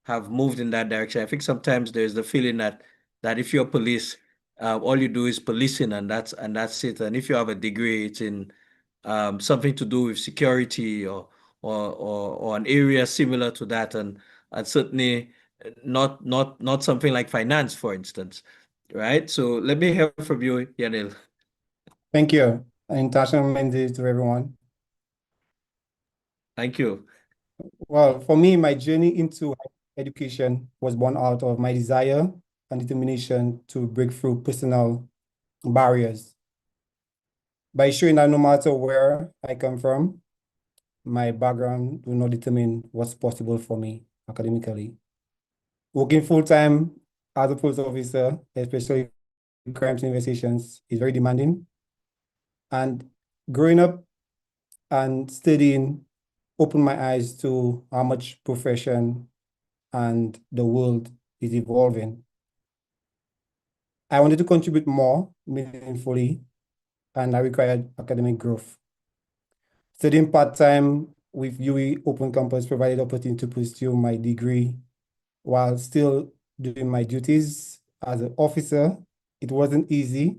have moved in that direction. I think sometimes there's the feeling that if you're police, all you do is policing, and that's it. And if you have a degree, it's in something to do with security or an area similar to that, and certainly not something like finance, for instance, right? So let me hear from you, Yanil. Thank you. International Monday to everyone. Thank you. Well, for me, my journey into education was born out of my desire and determination to break through personal barriers. By showing that no matter where I come from, my background will not determine what's possible for me academically. Working full-time as a police officer, especially in crimes investigations, is very demanding. And growing up and studying opened my eyes to how much profession and the world is evolving. I wanted to contribute more meaningfully, and I required academic growth. Studying part-time with UWI Open Campus provided opportunity to pursue my degree while still doing my duties as an officer. It wasn't easy,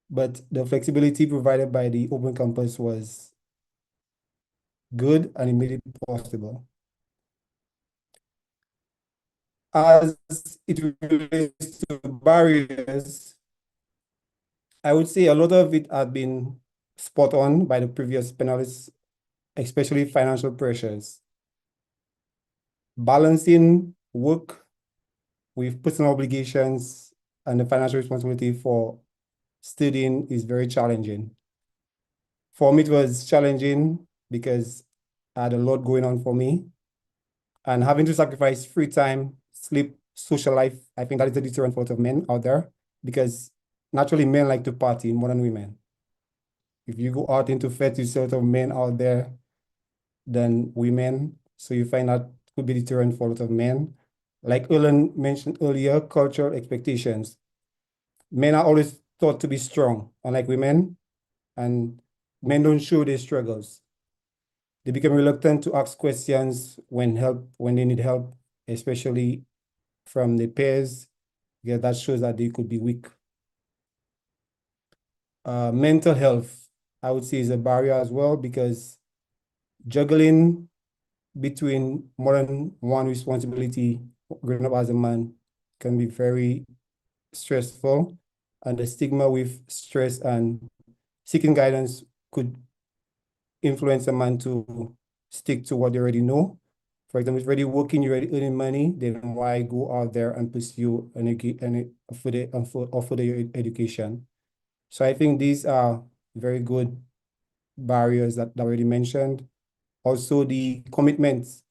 but the flexibility provided by the Open Campus was good and it made it possible. As it relates to barriers, I would say a lot of it had been spot on by the previous panelists, especially financial pressures. Balancing work with personal obligations and the financial responsibility for studying is very challenging. For me, it was challenging because I had a lot going on for me, and having to sacrifice free time, sleep, social life, I think that is a deterrent for a lot of men out there, because naturally men like to party more than women. If you go out into fete, you see a lot of men out there than women, so you find that could be deterrent for a lot of men. Like Ellen mentioned earlier, cultural expectations. Men are always thought to be strong, unlike women, and men don't show their struggles. They become reluctant to ask questions when they need help, especially from their peers, because that shows that they could be weak. Mental health, I would say, is a barrier as well, because juggling between more than one responsibility growing up as a man can be very stressful, and the stigma with stress and seeking guidance could influence a man to stick to what they already know. For example, if you're already working, you're already earning money, then why go out there and pursue further education? So I think these are very good barriers that I already mentioned. Also, the commitments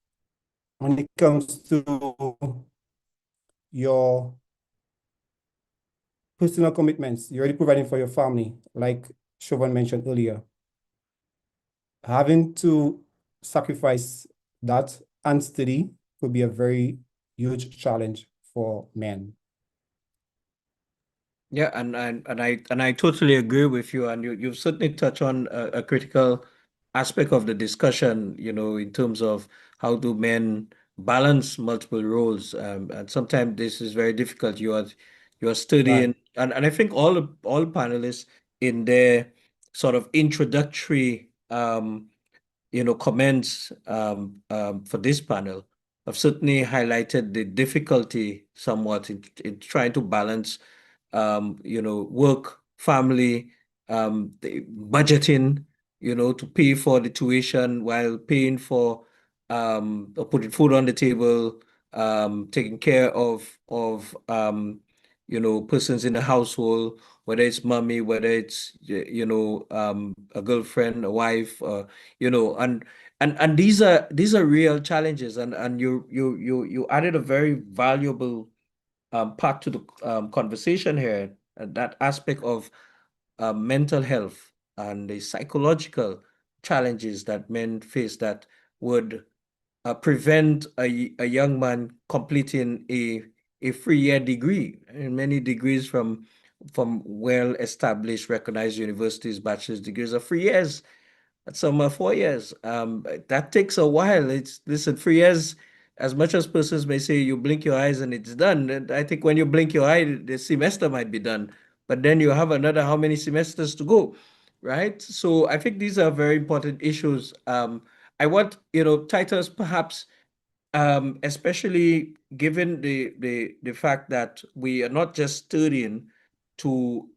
when it comes to your personal commitments, you're already providing for your family, like Chauvin mentioned earlier. Having to sacrifice that and study could be a very huge challenge for men. Yeah, and I totally agree with you, and you've certainly touched on a critical aspect of the discussion, in terms of how do men balance multiple roles, and sometimes this is very difficult. You are studying, and I think all panelists in their sort of introductory comments for this panel have certainly highlighted the difficulty somewhat in trying to balance work, family, the budgeting, to pay for the tuition while paying for or putting food on the table, taking care of persons in the household, whether it's mommy, whether it's a girlfriend, a wife, and these are real challenges, and you added a very valuable part to the conversation here, that aspect of mental health and the psychological challenges that men face that would prevent a young man completing a 3-year degree, and many degrees from well-established, recognized universities, bachelor's degrees are 3 years. Some are 4 years. That takes a while. Listen, 3 years as much as persons may say you blink your eyes and it's done, and I think when you blink your eye, the semester might be done, but then you have another how many semesters to go, right? So I think these are very important issues. I want, Titus, perhaps, especially given the fact that we are not just studying to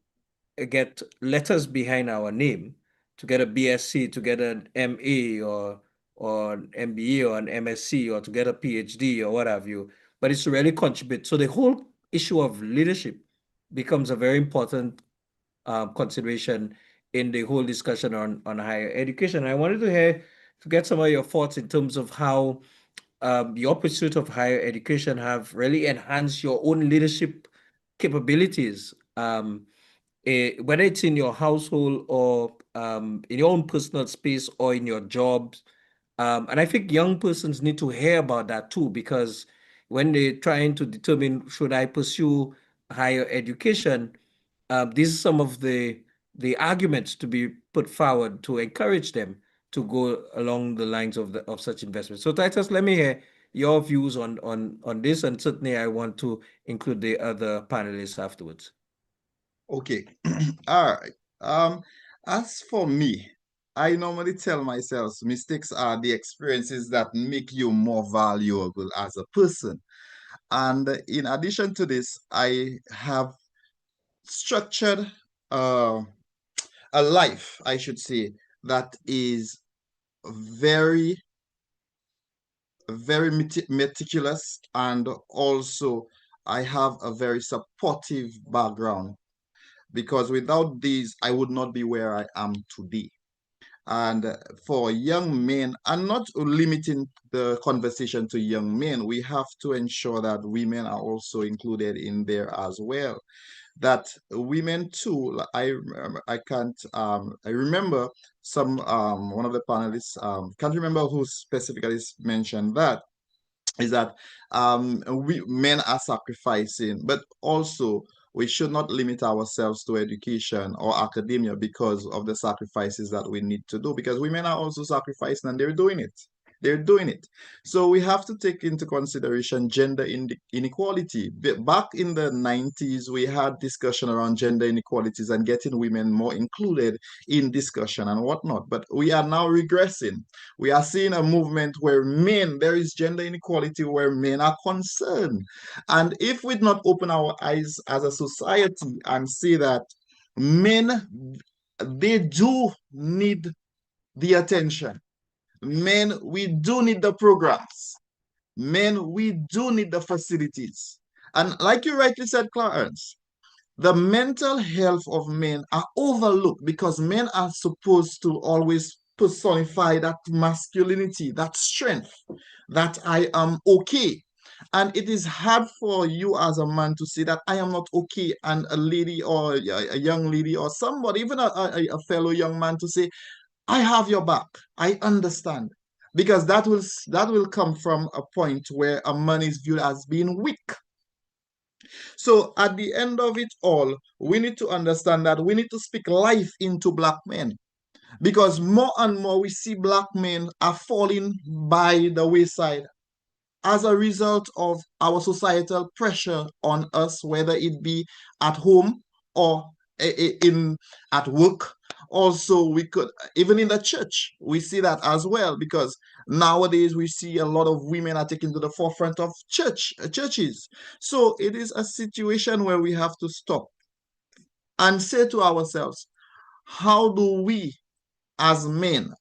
get letters behind our name, to get a BSc, to get an MA or an MBA or an MSc, or to get a PhD or what have you, but it's to really contribute. So the whole issue of leadership becomes a very important consideration in the whole discussion on higher education. I wanted to get some of your thoughts in terms of how your pursuit of higher education have really enhanced your own leadership capabilities, whether it's in your household or in your own personal space or in your jobs. And I think young persons need to hear about that too, because when they're trying to determine should I pursue higher education, these are some of the arguments to be put forward to encourage them to go along the lines of such investments. So Titus, let me hear your views on this, and certainly I want to include the other panelists afterwards. Okay. All right. As for me, I normally tell myself mistakes are the experiences that make you more valuable as a person. And in addition to this, I have structured a life, I should say, that is very, very meticulous, and also I have a very supportive background, because without these, I would not be where I am today. And for young men, and not limiting the conversation to young men, we have to ensure that women are also included in there as well. That women too, I remember some one of the panelists, can't remember who specifically mentioned that, is that men are sacrificing, but also we should not limit ourselves to education or academia because of the sacrifices that we need to do, because women are also sacrificing and they're doing it. They're doing it. So we have to take into consideration gender inequality. Back in the 90s, we had discussion around gender inequalities and getting women more included in discussion and whatnot. But we are now regressing. We are seeing a movement where there is gender inequality where men are concerned. And if we not open our eyes as a society and see that men, they do need the attention. Men, we do need the programs. Men, we do need the facilities. And like you rightly said, Clarence, the mental health of men are overlooked because men are supposed to always personify that masculinity, that strength, that I am okay. And it is hard for you as a man to say that I am not okay, and a lady or a young lady or somebody, even a fellow young man, to say, I have your back. I understand. Because that will come from a point where a man is viewed as being weak. So at the end of it all, we need to understand that we need to speak life into Black men. Because more and more we see Black men are falling by the wayside as a result of our societal pressure on us, whether it be at home or at work. Also, we could, even in the church, we see that as well, because nowadays we see a lot of women are taken to the forefront of churches. So it is a situation where we have to stop and say to ourselves, how do we as men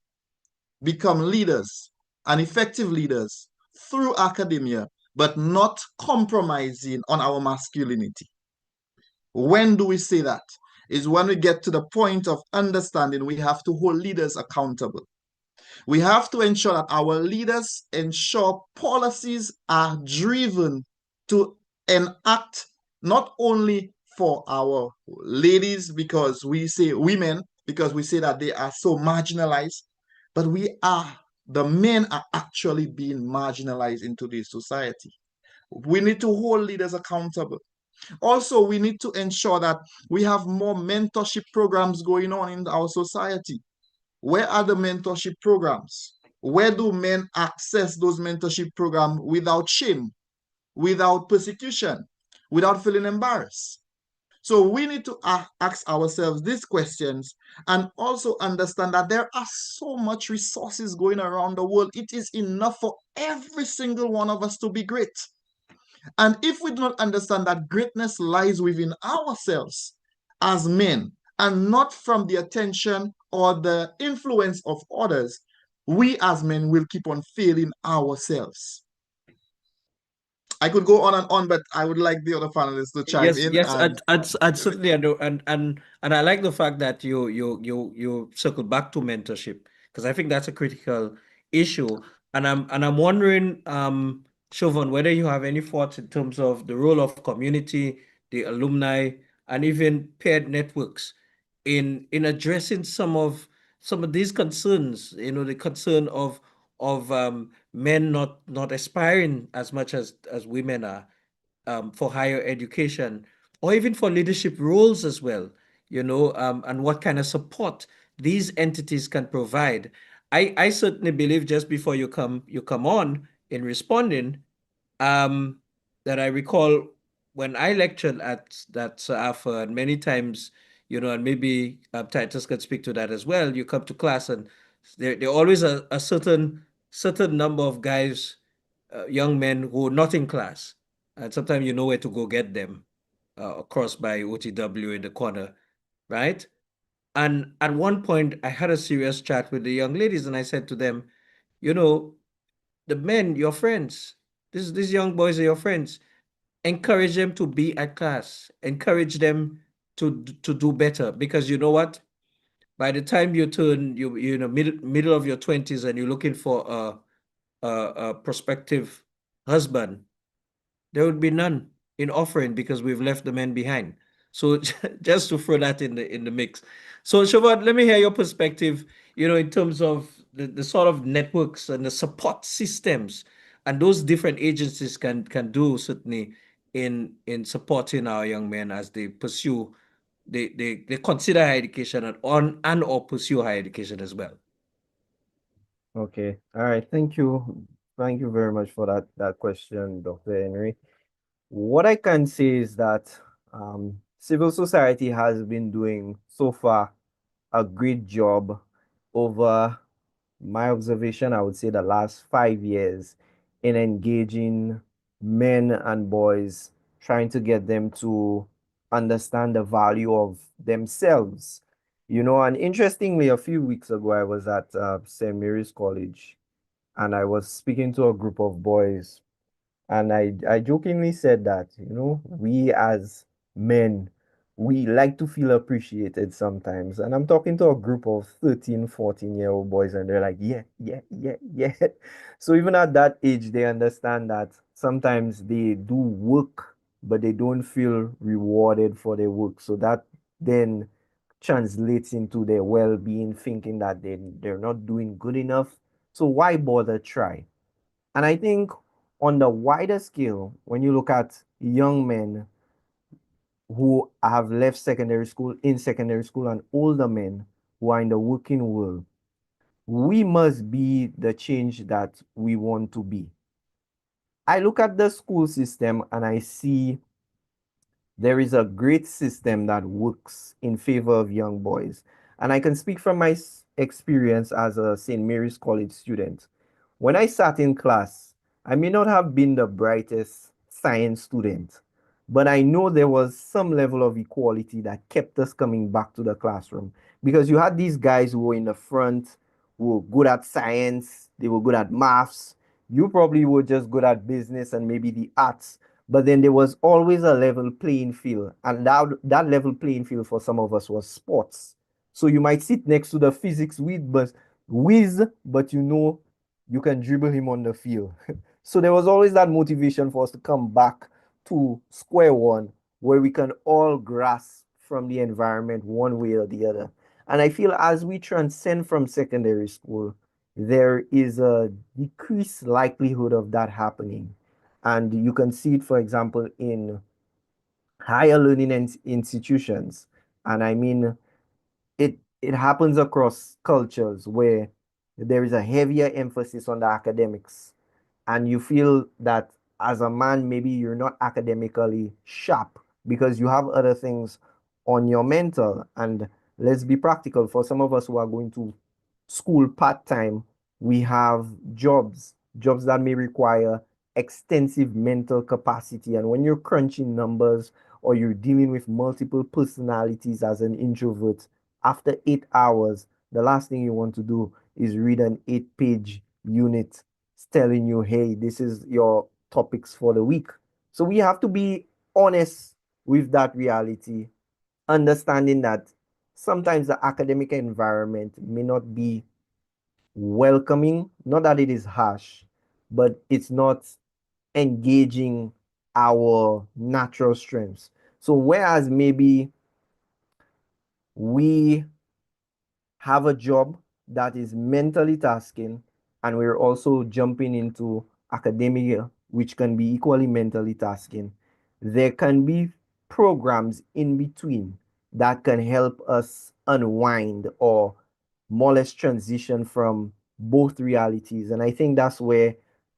become leaders and effective leaders through academia, but not compromising on our masculinity? When do we say that? Is when we get to the point of understanding we have to hold leaders accountable. We have to ensure that our leaders ensure policies are driven to enact not only for our ladies, because we say women, because we say that they are so marginalized, but the men are actually being marginalized into this society. We need to hold leaders accountable. Also, we need to ensure that we have more mentorship programs going on in our society. Where are the mentorship programs? Where do men access those mentorship programs without shame, without persecution, without feeling embarrassed? So we need to ask ourselves these questions and also understand that there are so much resources going around the world. It is enough for every single one of us to be great. And if we do not understand that greatness lies within ourselves as men and not from the attention or the influence of others, we as men will keep on failing ourselves. I could go on and on, but I would like the other panelists to chime in. Yes, I'd certainly know, and I like the fact that you circle back to mentorship, because I think that's a critical issue, and I'm wondering, Siobhan, whether you have any thoughts in terms of the role of community, the alumni, and even peer networks in addressing some of these concerns. You know, the concern of men not aspiring as much as women are, for higher education, or even for leadership roles as well, you know, and what kind of support these entities can provide. I certainly believe, just before you come on in responding, that I recall when I lectured at that Sir Arthur, and many times, you know, and maybe Titus could speak to that as well. You come to class and there always a certain number of guys, young men who are not in class, and sometimes you know where to go get them, across by OTW in the corner, right? And at one point, I had a serious chat with the young ladies, and I said to them, you know, the men, your friends, these young boys are your friends. Encourage them to be at class. Encourage them to do better, because you know what? By the time you turn you know middle of your 20s and you're looking for a prospective husband, there would be none in offering, because we've left the men behind. So just to throw that in the mix. So Siobhan, let me hear your perspective, you know, in terms of the sort of networks and the support systems and those different agencies can do, certainly, in supporting our young men as they pursue, they consider higher education and or pursue higher education as well. Okay. All right. Thank you. Thank you very much for that question, Dr. Henry. What I can say is that civil society has been doing so far a great job over my observation, I would say the last 5 years, in engaging men and boys, trying to get them to understand the value of themselves. You know, and interestingly, a few weeks ago, I was at St. Mary's College, and I was speaking to a group of boys, and I jokingly said that, you know, we as men, we like to feel appreciated sometimes. And I'm talking to a group of 13, 14-year-old boys, and they're like, yeah, yeah, yeah, yeah. So even at that age, they understand that sometimes they do work, but they don't feel rewarded for their work. So that then translates into their well-being, thinking that they're not doing good enough. So why bother try? And I think on the wider scale, when you look at young men who have left secondary school, in secondary school, and older men who are in the working world, we must be the change that we want to be. I look at the school system and I see there is a great system that works in favor of young boys. And I can speak from my experience as a St. Mary's College student. When I sat in class, I may not have been the brightest science student, but I know there was some level of equality that kept us coming back to the classroom, because you had these guys who were in the front, who were good at science, they were good at maths. You probably were just good at business and maybe the arts, but then there was always a level playing field, and that level playing field for some of us was sports. So you might sit next to the physics whiz, but you know you can dribble him on the field. So there was always that motivation for us to come back to square one, where we can all grasp from the environment one way or the other. And I feel as we transcend from secondary school, there is a decreased likelihood of that happening. And you can see it, for example, in higher learning institutions. And I mean, it happens across cultures, where there is a heavier emphasis on the academics, and you feel that as a man, maybe you're not academically sharp because you have other things on your mental. And let's be practical, for some of us who are going to school part-time, we have jobs that may require extensive mental capacity. And when you're crunching numbers or you're dealing with multiple personalities as an introvert, after 8 hours, the last thing you want to do is read an 8-page unit telling you, hey, this is your topics for the week. So we have to be honest with that reality, understanding that sometimes the academic environment may not be welcoming, not that it is harsh, but it's not engaging our natural strengths. So whereas maybe we have a job that is mentally tasking, and we're also jumping into academia, which can be equally mentally tasking, there can be programs in between that can help us unwind or more or less transition from both realities. And I think that's where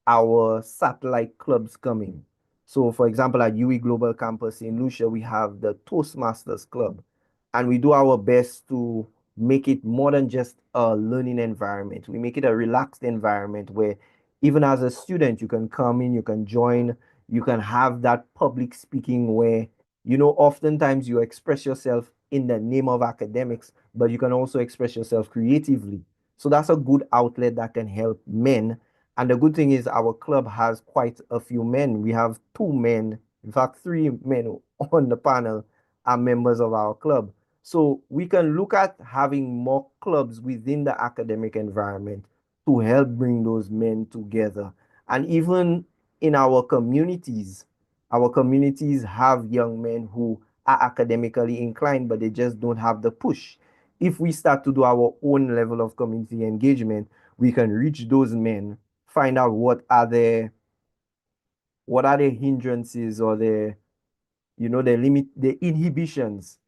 our satellite clubs come in. So, for example, at UWI Global Campus in Lucia, we have the Toastmasters Club, and we do our best to make it more than just a learning environment. We make it a relaxed environment where even as a student, you can come in, you can join, you can have that public speaking where, oftentimes you express yourself in the name of academics, but you can also express yourself creatively. So that's a good outlet that can help men. And the good thing is our club has quite a few men. We have 2 men, in fact, 3 men on the panel are members of our club. So we can look at having more clubs within the academic environment to help bring those men together. And even in our communities have young men who are academically inclined, but they just don't have the push. If we start to do our own level of community engagement, we can reach those men, find out what are the hindrances or the inhibitions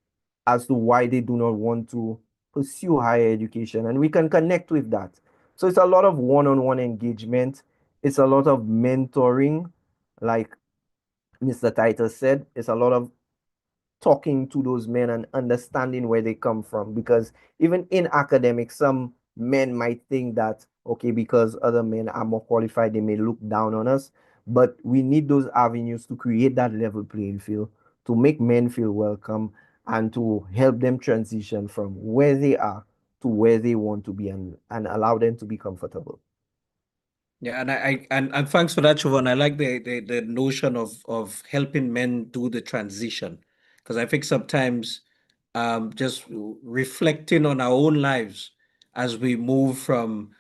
as to why they do not want to pursue higher education, and we can connect with that. So it's a lot of one-on-one engagement. It's a lot of mentoring, like Mr. Titus said. It's a lot of talking to those men and understanding where they come from, because even in academics, some men might think that, okay, because other men are more qualified, they may look down on us. But we need those avenues to create that level playing field, to make men feel welcome, and to help them transition from where they are to where they want to be, and allow them to be comfortable. Yeah, and thanks for that, Siobhan. I like the notion of helping men do the transition, because I think sometimes just reflecting on our own lives as we move from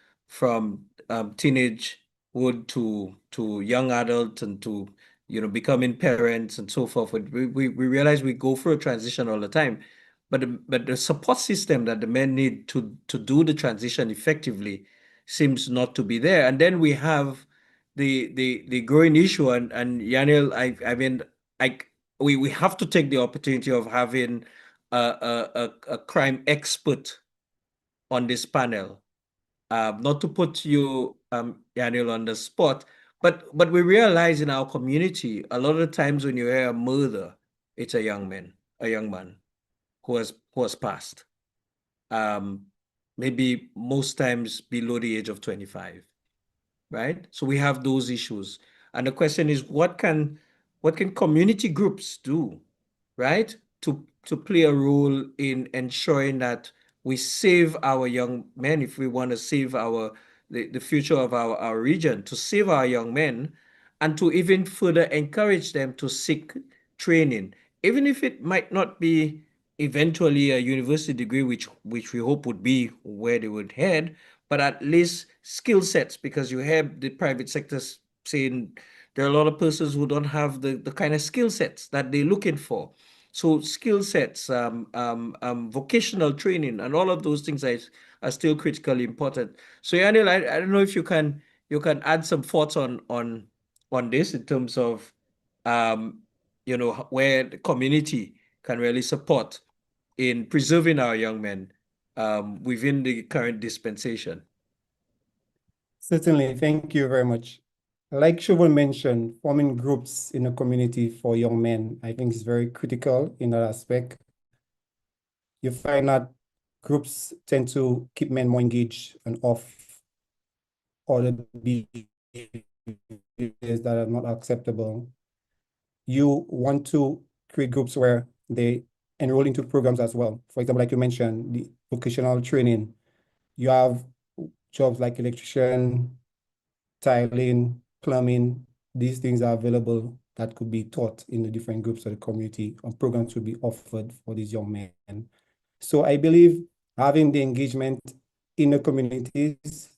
teenagehood to young adult and to becoming parents and so forth. We realize we go through a transition all the time, but the support system that the men need to do the transition effectively seems not to be there. And then we have the growing issue, and Yanil, I mean, we have to take the opportunity of having a crime expert on this panel. Not to put you, Yanil, on the spot, but we realize in our community, a lot of the times when you hear a murder, it's a young man who has passed. Maybe most times below the age of 25, right? So we have those issues. And the question is, what can community groups do, right? To play a role in ensuring that we save our young men, if we want to save the future of our region, to save our young men, and to even further encourage them to seek training, even if it might not be eventually a university degree, which we hope would be where they would head, but at least skill sets, because you have the private sector saying there are a lot of persons who don't have the kind of skill sets that they're looking for. So skill sets, vocational training, and all of those things are still critically important. So Yanil, I don't know if you can add some thoughts on this in terms of where the community can really support in preserving our young men within the current dispensation. Certainly, thank you very much. Like Shovel mentioned, forming groups in a community for young men, I think is very critical in that aspect. You find that groups tend to keep men more engaged and off other behaviors that are not acceptable. You want to create groups where they enroll into programs as well. For example, like you mentioned, the vocational training. You have jobs like electrician, tiling, plumbing. These things are available that could be taught in the different groups of the community, or programs will be offered for these young men. So I believe having the engagement in the communities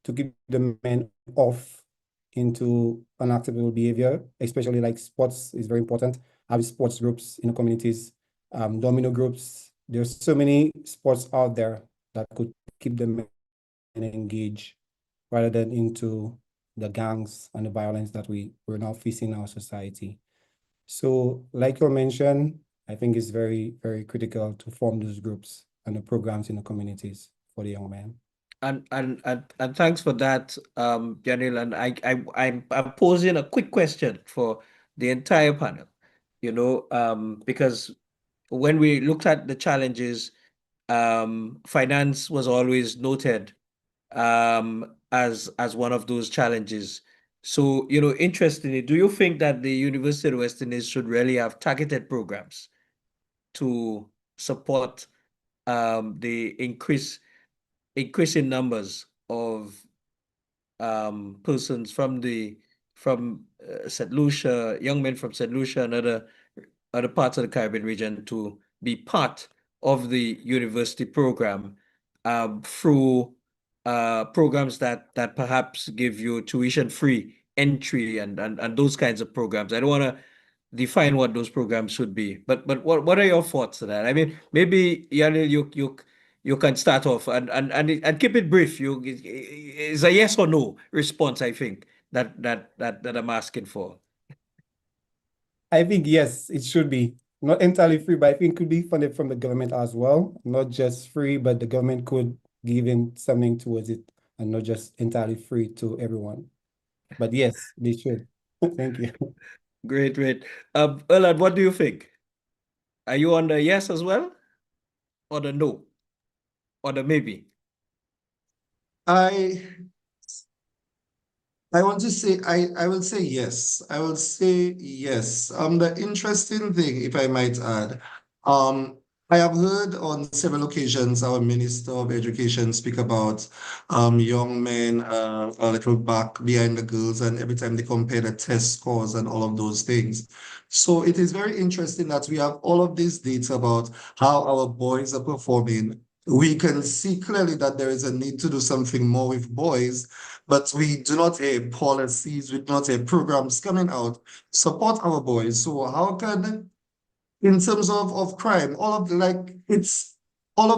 to keep the men off into unacceptable behavior, especially like sports is very important. Having sports groups in the communities, domino groups. There's so many sports out there that could keep the men engaged rather than into the gangs and the violence that we're now facing in our society. So like you mentioned, I think it's very, very critical to form those groups and the programs in the communities for the young men. And thanks for that, Janil. And I'm posing a quick question for the entire panel, because when we looked at the challenges, finance was always noted as one of those challenges. So, interestingly, do you think that the University of West Indies should really have targeted programs to support the increasing numbers of persons from St. Lucia, young men from St. Lucia and other parts of the Caribbean region to be part of the university program through programs that perhaps give you tuition-free entry and those kinds of programs. I don't want to define what those programs should be, but what are your thoughts on that? I mean, maybe Janil, you can start off and keep it brief. It's a yes or no response, I think, that I'm asking for. I think yes, it should be not entirely free, but I think it could be funded from the government as well. Not just free, but the government could give in something towards it and not just entirely free to everyone. But yes, they should. Thank you. Great. Erland, what do you think? Are you on the yes as well? Or the no? Or the maybe? I want to say I will say yes. I will say yes. The interesting thing, if I might add, I have heard on several occasions our Minister of Education speak about young men a little back behind the girls, and every time they compare the test scores and all of those things. So it is very interesting that we have all of this data about how our boys are performing. We can see clearly that there is a need to do something more with boys, but we do not have policies, we do not have programs coming out support our boys. So how can, in terms of crime, all of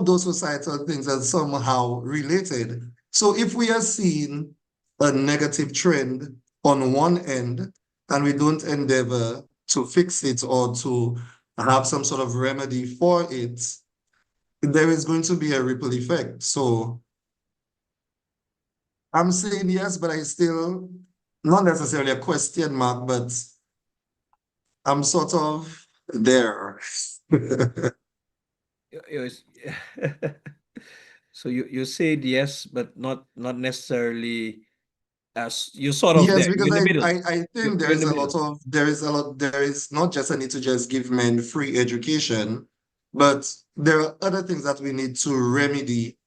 those societal things are somehow related. So if we are seeing a negative trend on one end and we don't endeavor to fix it or to have some sort of remedy for it, there is going to be a ripple effect. So I'm saying yes, but I still, not necessarily a question mark, but I'm sort of there. So you said yes, but not necessarily as you sort of Yes, there. because You're in the middle. I think You're in the middle. there is not just a need to just give men free education, but there are other things that we need to remedy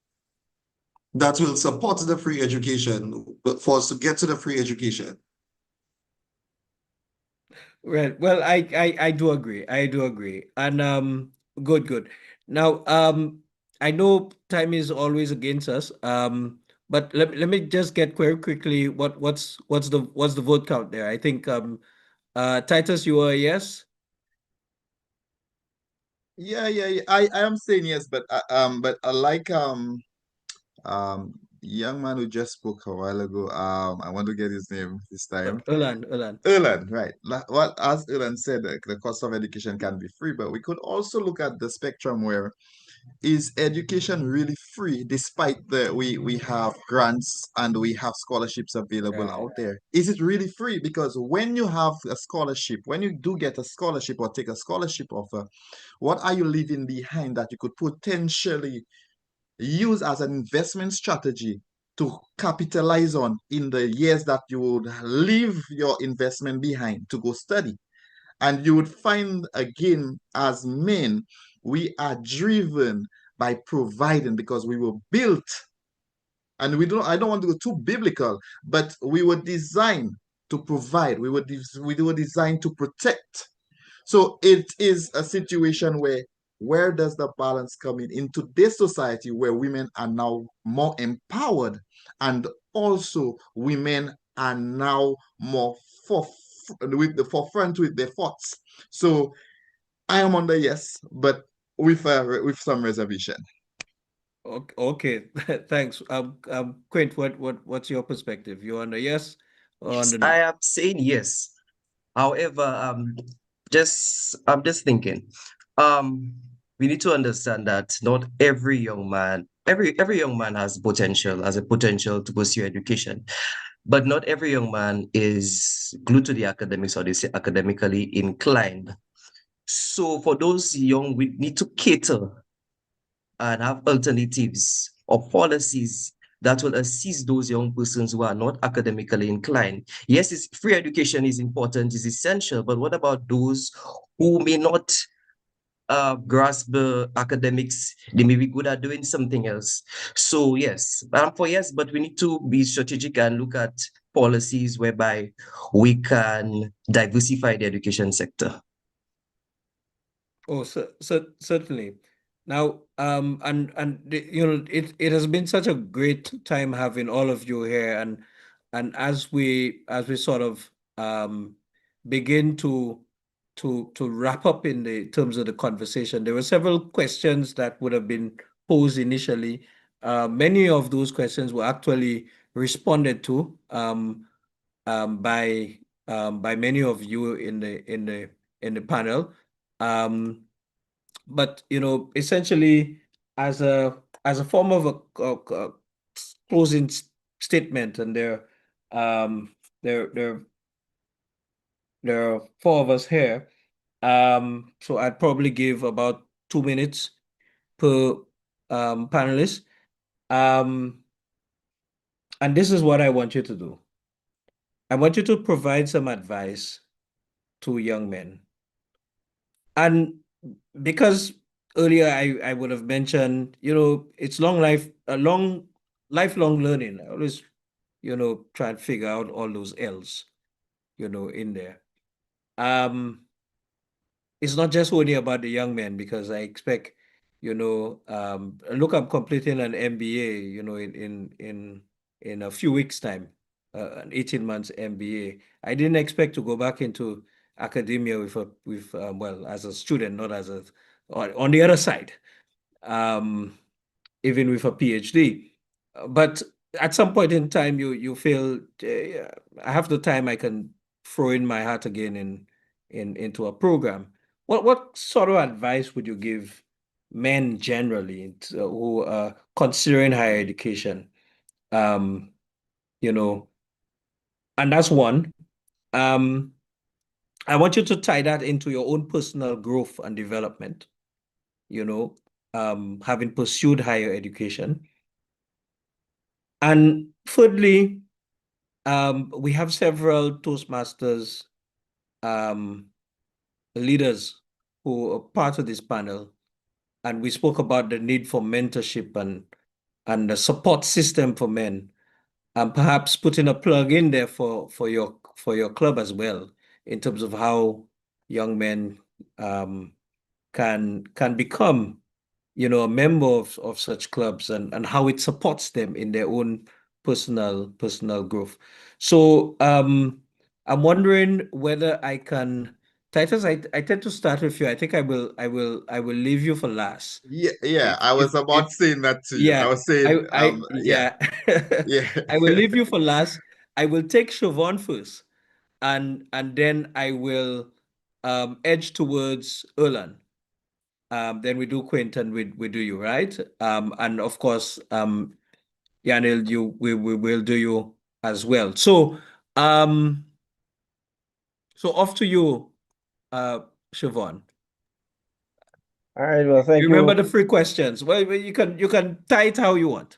that will support the free education, but for us to get to the free education. Right. Well, I do agree. I do agree. And good. Now, I know time is always against us. But let me just get very quickly what's the vote count there? I think Titus, you are a yes. Yeah. I am saying yes, but I like young man who just spoke a while ago. I want to get his name this time. Erland. Erland, right. Well, as Erland said, the cost of education can be free, but we could also look at the spectrum where is education really free despite we have grants and we have scholarships available Yeah. out there? Is it really free? Because when you have a scholarship, when you do get a scholarship or take a scholarship offer, what are you leaving behind that you could potentially use as an investment strategy to capitalize on in the years that you would leave your investment behind to go study? And you would find again, as men, we are driven by providing because we were built, and I don't want to go too biblical, but we were designed to provide. We were designed to protect. So it is a situation where does the balance come in today's society where women are now more empowered, and also women are now more with the forefront with their thoughts. So I am on the yes, but with some reservation. Okay, thanks. Quint, what's your perspective? You on the yes or on Yes, the no? I am saying yes. However, I'm just thinking, we need to understand that not every young man, every young man has a potential to pursue education, but not every young man is glued to the academics or is academically inclined. So for those young, we need to cater and have alternatives or policies that will assist those young persons who are not academically inclined. Yes, free education is important, is essential, but what about those who may not grasp the academics? They may be good at doing something else. So yes, for yes, but we need to be strategic and look at policies whereby we can diversify the education sector. Oh, certainly. Now, you know, it has been such a great time having all of you here, and as we sort of begin to wrap up in the terms of the conversation, there were several questions that would have been posed initially. Many of those questions were actually responded to by many of you in the panel. But you know, essentially, as a form of a closing statement, and um, there are four of us here. So I'd probably give about 2 minutes per panelist. And this is what I want you to do. I want you to provide some advice to young men. And because earlier I would have mentioned, you know, it's lifelong learning. I always, you know, try and figure out all those L's, you know, in there. It's not just only about the young men, because I expect, you know, look, I'm completing an MBA, you know, in a few weeks' time, an 18 months MBA. I didn't expect to go back into academia well, as a student, not as on the other side, even with a PhD. But at some point in time, you feel I have the time, I can throw in my hat again into a program. What sort of advice would you give men generally who are considering higher education? You know, and that's one. I want you to tie that into your own personal growth and development, you know, having pursued higher education. And thirdly, we have several Toastmasters leaders who are part of this panel, and we spoke about the need for mentorship and the support system for men, and perhaps putting a plug in there for your club as well, in terms of how young men can become, you know, a member of such clubs, and how it supports them in their own personal growth. So I'm wondering whether I can, Titus, I tend to start with you. I think I will leave you for last. Yeah, I was about saying that to you. I Yeah, was saying, yeah. yeah. I will leave you for last. I will take Siobhan first, and then I will edge towards Erlan. Then we do Quentin, we do you, right? And of course, Yanil, we will do you as well. So off to you, Siobhan. All right, well, thank you. Remember the 3 questions. Well, you can tie it how you want.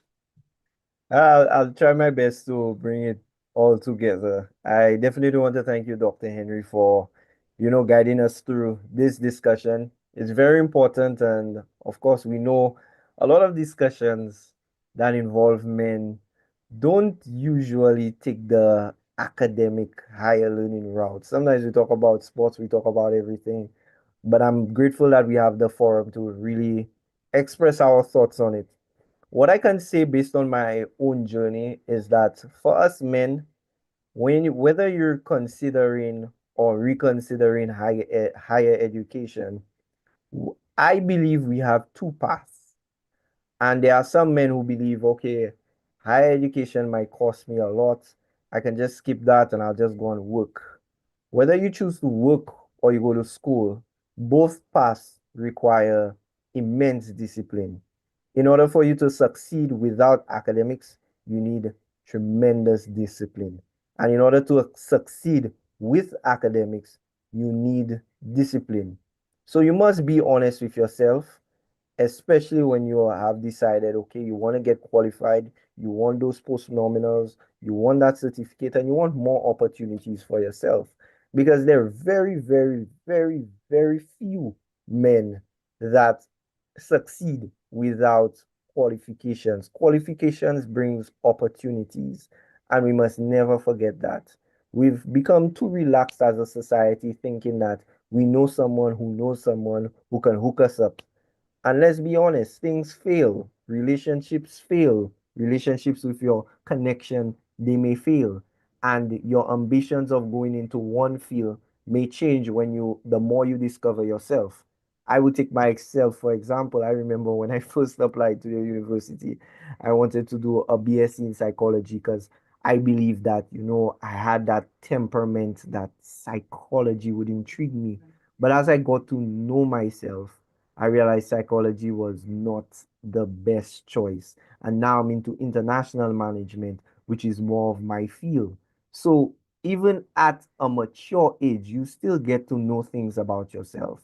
I'll try my best to bring it all together. I definitely want to thank you, Dr. Henry, for, guiding us through this discussion. It's very important, and of course, we know a lot of discussions that involve men don't usually take the academic higher learning route. Sometimes we talk about sports, we talk about everything, but I'm grateful that we have the forum to really express our thoughts on it. What I can say based on my own journey is that for us men, whether you're considering or reconsidering higher education, I believe we have 2 paths. And there are some men who believe, okay, higher education might cost me a lot. I can just skip that and I'll just go and work. Whether you choose to work or you go to school, both paths require immense discipline. In order for you to succeed without academics, you need tremendous discipline. And in order to succeed with academics, you need discipline. So you must be honest with yourself, especially when you have decided, okay, you want to get qualified, you want those post-nominals, you want that certificate, and you want more opportunities for yourself. Because there are very, very, very, very few men that succeed without qualifications. Qualifications brings opportunities, and we must never forget that. We've become too relaxed as a society, thinking that we know someone who can hook us up. And let's be honest, things fail. Relationships fail. Relationships with your connection, they may fail. And your ambitions of going into one field may change the more you discover yourself. I would take myself, for example. I remember when I first applied to the university, I wanted to do a BSc in psychology because I believe that, I had that temperament that psychology would intrigue me. But as I got to know myself, I realized psychology was not the best choice. And now I'm into international management, which is more of my field. So even at a mature age, you still get to know things about yourself.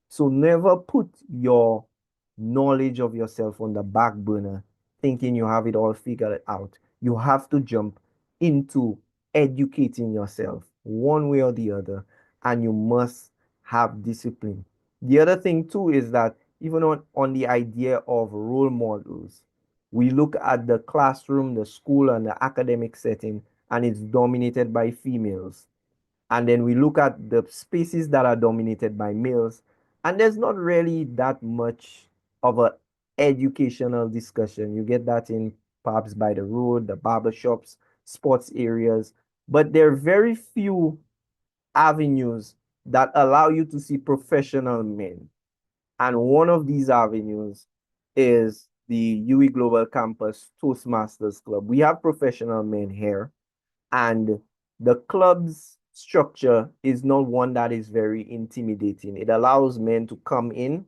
So never put your knowledge of yourself on the back burner, thinking you have it all figured out. You have to jump into educating yourself one way or the other, and you must have discipline. The other thing too is that even on the idea of role models, we look at the classroom, the school, and the academic setting, and it's dominated by females. And then we look at the spaces that are dominated by males, and there's not really that much of a educational discussion. You get that in pubs by the road, the barber shops, sports areas, but there are very few avenues that allow you to see professional men. And one of these avenues is the UWI Global Campus Toastmasters Club. We have professional men here, and the club's structure is not one that is very intimidating. It allows men to come in.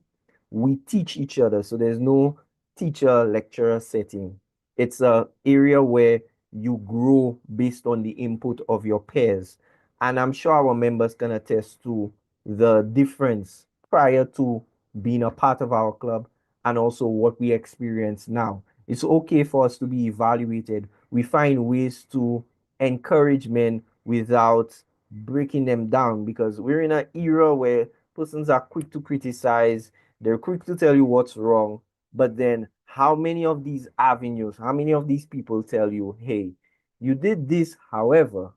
We teach each other, so there's no teacher-lecturer setting. It's an area where you grow based on the input of your peers. And I'm sure our members can attest to the difference prior to being a part of our club and also what we experience now. It's okay for us to be evaluated. We find ways to encourage men without breaking them down, because we're in an era where persons are quick to criticize, they're quick to tell you what's wrong, but then how many of these avenues, how many of these people tell you, hey, you did this, however,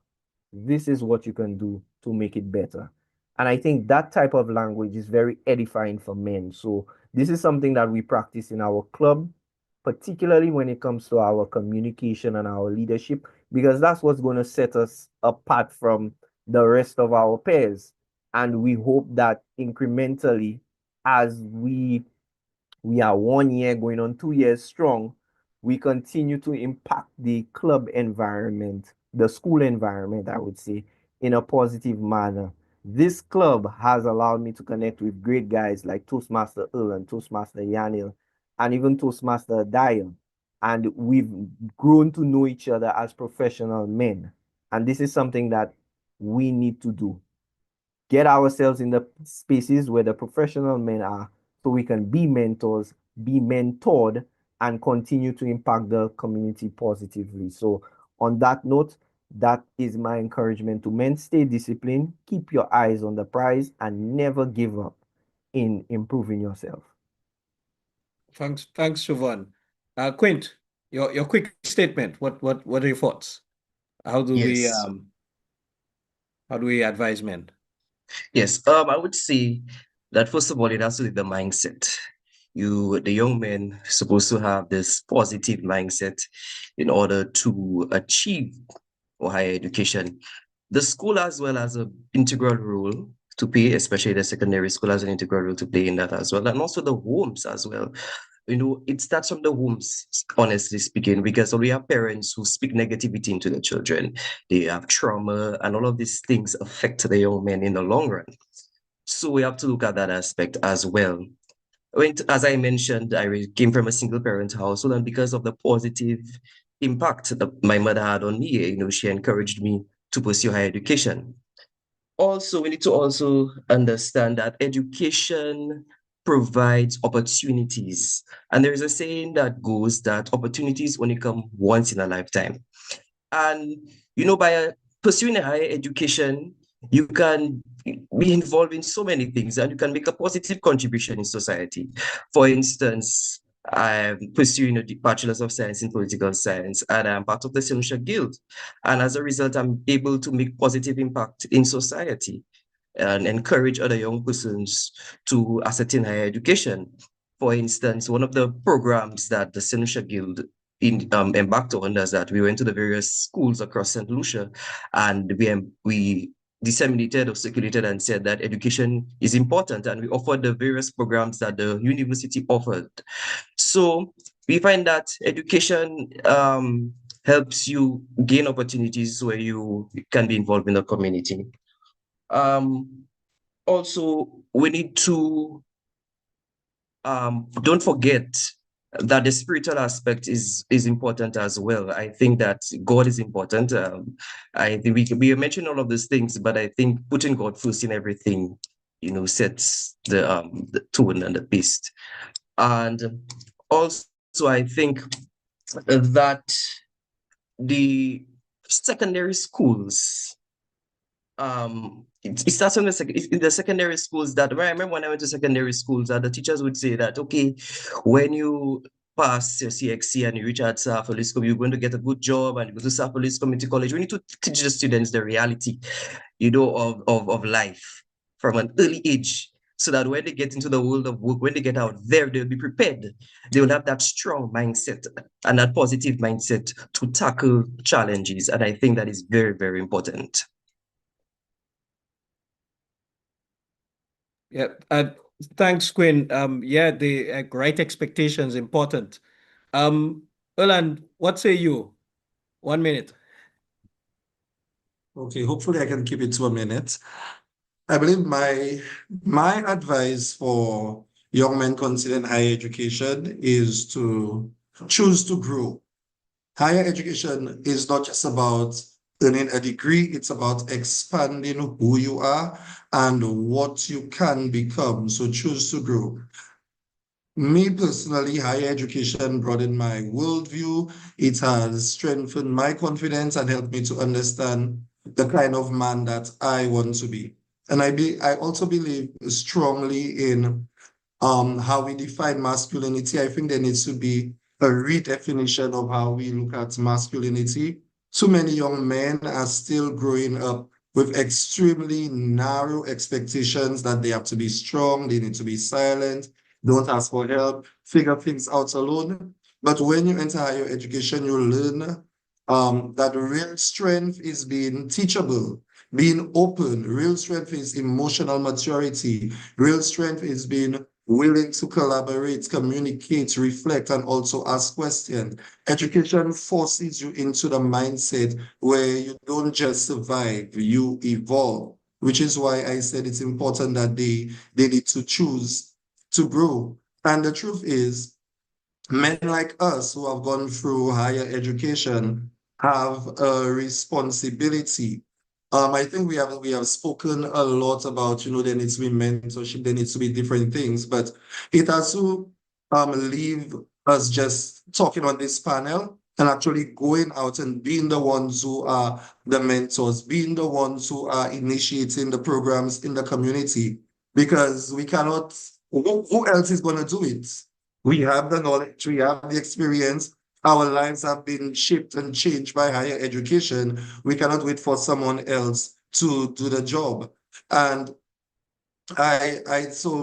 this is what you can do to make it better. And I think that type of language is very edifying for men. So this is something that we practice in our club, particularly when it comes to our communication and our leadership, because that's what's going to set us apart from the rest of our peers. And we hope that incrementally, as we are 1 year going on 2 years strong, we continue to impact the club environment, the school environment, I would say, in a positive manner. This club has allowed me to connect with great guys like Toastmaster Earl and Toastmaster Yanil and even Toastmaster Dyer. And we've grown to know each other as professional men. And this is something that we need to do. Get ourselves in the spaces where the professional men are so we can be mentors, be mentored, and continue to impact the community positively. So on that note, that is my encouragement to men. Stay disciplined, keep your eyes on the prize, and never give up in improving yourself. Thanks, Siobhan. Quint, your quick statement. What are your thoughts? How do Yes. we advise men? Yes, I would say that first of all, it has to be the mindset. The young men, supposed to have this positive mindset in order to achieve higher education. The school as well has an integral role to play, especially the secondary school has an integral role to play in that as well, and also the homes as well. It starts from the homes, honestly speaking, because we have parents who speak negativity into the children. They have trauma, and all of these things affect the young men in the long run. So we have to look at that aspect as well. As I mentioned, I came from a single parent household, and because of the positive impact that my mother had on me, she encouraged me to pursue higher education. Also, we need to also understand that education provides opportunities. And there's a saying that goes that opportunities only come once in a lifetime. And, by pursuing a higher education, you can be involved in so many things and you can make a positive contribution in society. For instance, I'm pursuing a Bachelor's of Science in Political Science, and I'm part of the St. Lucia Guild. And as a result, I'm able to make positive impact in society and encourage other young persons to ascertain higher education. For instance, one of the programs that the St. Lucia Guild embarked on is that we went to the various schools across St. Lucia, and we disseminated or circulated and said that education is important, and we offered the various programs that the university offered. So we find that education helps you gain opportunities where you can be involved in the community. Also, we need to don't forget that the spiritual aspect is important as well. I think that God is important. I think we mentioned all of these things, but I think putting God first in everything, sets the tone and the pace. And also, I think that the secondary schools, it starts in the secondary schools. That I remember when I went to secondary schools, that the teachers would say that, okay, when you pass your CXC and you reach out to South Liscombe, you're going to get a good job and you go to South Liscombe Community College. We need to teach the students the reality, of life from an early age, so that when they get into the world of work, when they get out there, they'll be prepared. They will have that strong mindset and that positive mindset to tackle challenges. And I think that is very, very important. Yeah, thanks, Quinn. Yeah, the right expectations important. Erland, what say you? 1 minute. Okay, hopefully I can keep it to a minute. I believe my advice for young men considering higher education is to choose to grow. Higher education is not just about earning a degree, it's about expanding who you are and what you can become. So choose to grow. Me personally, higher education broadened my worldview. It has strengthened my confidence and helped me to understand the kind of man that I want to be. And I also believe strongly in how we define masculinity. I think there needs to be a redefinition of how we look at masculinity. Too many young men are still growing up with extremely narrow expectations that they have to be strong, they need to be silent, don't ask for help, figure things out alone. But when you enter higher education, you learn that real strength is being teachable, being open. Real strength is emotional maturity. Real strength is being willing to collaborate, communicate, reflect, and also ask questions. Education forces you into the mindset where you don't just survive, you evolve. which is why I said it's important that they need to choose to grow. And the truth is, men like us who have gone through higher education have a responsibility. I think we have spoken a lot about, there needs to be mentorship, there needs to be different things, but it has to leave us just talking on this panel and actually going out and being the ones who are the mentors, being the ones who are initiating the programs in the community, because we cannot, who else is going to do it? We have the knowledge, we have the experience, our lives have been shaped and changed by higher education. We cannot wait for someone else to do the job. And so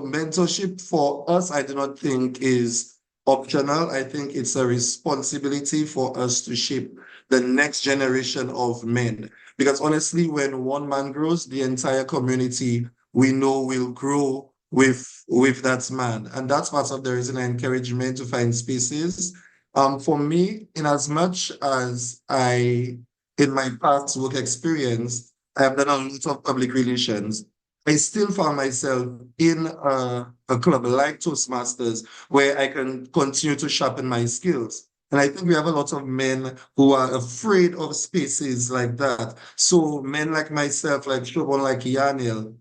mentorship for us, I do not think is optional. I think it's a responsibility for us to shape the next generation of men. Because honestly, when one man grows, the entire community we know will grow with that man. And that's part of the reason I encourage men to find spaces. For me, in as much as in my past work experience, I have done a lot of public relations. I still found myself in a club like Toastmasters where I can continue to sharpen my skills. And I think we have a lot of men who are afraid of spaces like that. So men like myself, like Shobon, like Yanil,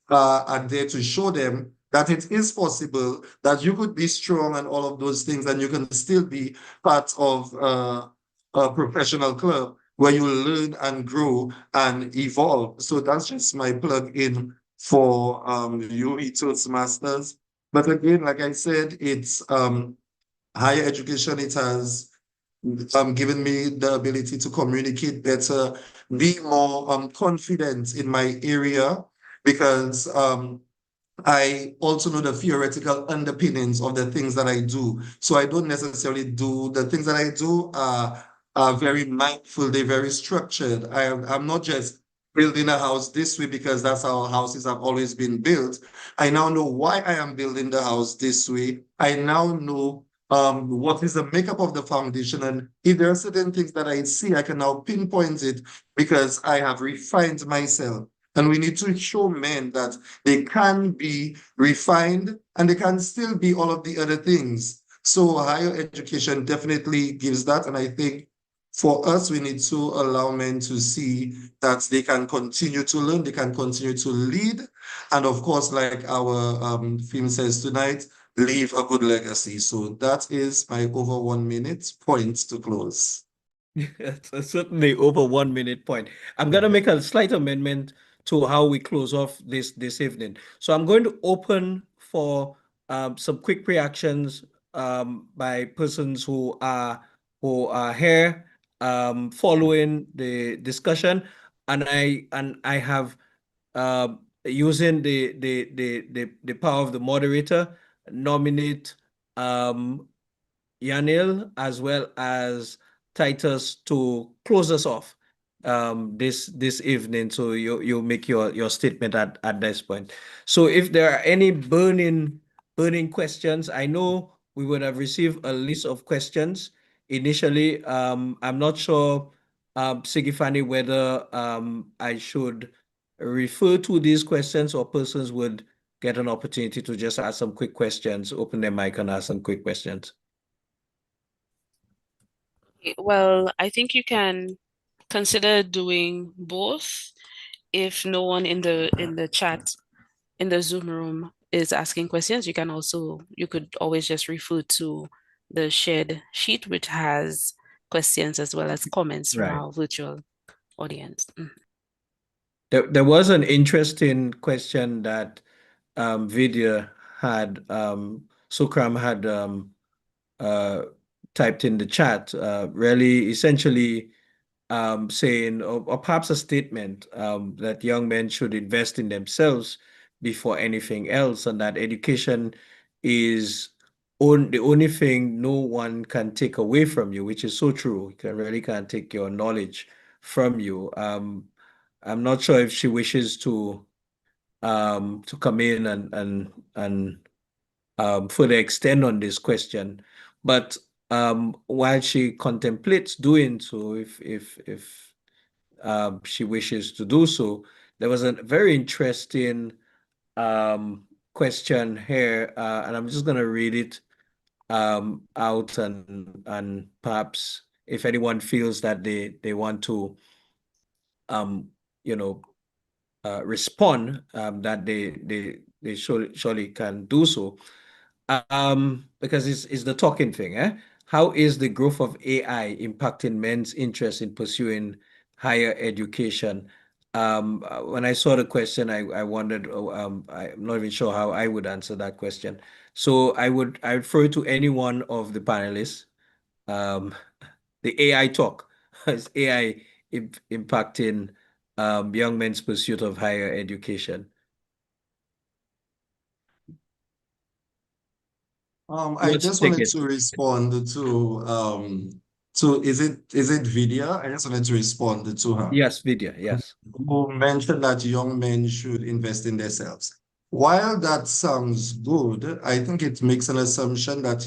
are there to show them that it is possible, that you could be strong and all of those things, and you can still be part of a professional club where you learn and grow and evolve. So that's just my plug in for UE Toastmasters. But again, like I said, it's higher education. It has given me the ability to communicate better, be more confident in my area, because I also know the theoretical underpinnings of the things that I do. So I don't necessarily do the things that I do are very mindful, they're very structured. I'm not just building a house this way because that's how houses have always been built. I now know why I am building the house this way. I now know what is the makeup of the foundation. And if there are certain things that I see, I can now pinpoint it because I have refined myself. And we need to show men that they can be refined and they can still be all of the other things. So higher education definitely gives that. And I think for us, we need to allow men to see that they can continue to learn, they can continue to lead. And of course, like our theme says tonight, leave a good legacy. So that is my over 1 minute point to close. Certainly over 1 minute point. I'm going to make a slight amendment to how we close off this evening. So I'm going to open for some quick reactions by persons who are here following the discussion, and I have using the power of the moderator, nominate Yanil as well as Titus to close us off this evening. So you make your statement at this point. So if there are any burning questions, I know we would have received a list of questions initially. I'm not sure, Sigifani, whether I should refer to these questions or persons would get an opportunity to just ask some quick questions, open their mic and ask some quick questions. Well, I think you can consider doing both. If no one in the chat, in the Zoom room is asking questions, you could always just refer to the shared sheet, which has questions as well as comments from Right. our virtual audience. There was an interesting question that Vidya had, Sukram had typed in the chat, really essentially saying, or perhaps a statement that young men should invest in themselves before anything else, and that education is the only thing no one can take away from you, which is so true. You really can't take your knowledge from you. I'm not sure if she wishes to come in and further extend on this question, but while she contemplates doing so, if she wishes to do so, there was a very interesting question here, and I'm just going to read it out, and perhaps if anyone feels that they want to you know respond, that they surely can do so, because it's the talking thing, eh? How is the growth of AI impacting men's interest in pursuing higher education? When I saw the question, I wondered, I'm not even sure how I would answer that question. So I would refer to any one of the panelists. The AI talk. Is AI impacting young men's pursuit of higher education? I Let's just take wanted it. to respond to is it Vidya? I just wanted to respond to her. Yes, Vidya, yes. Who mentioned that young men should invest in themselves. While that sounds good, I think it makes an assumption that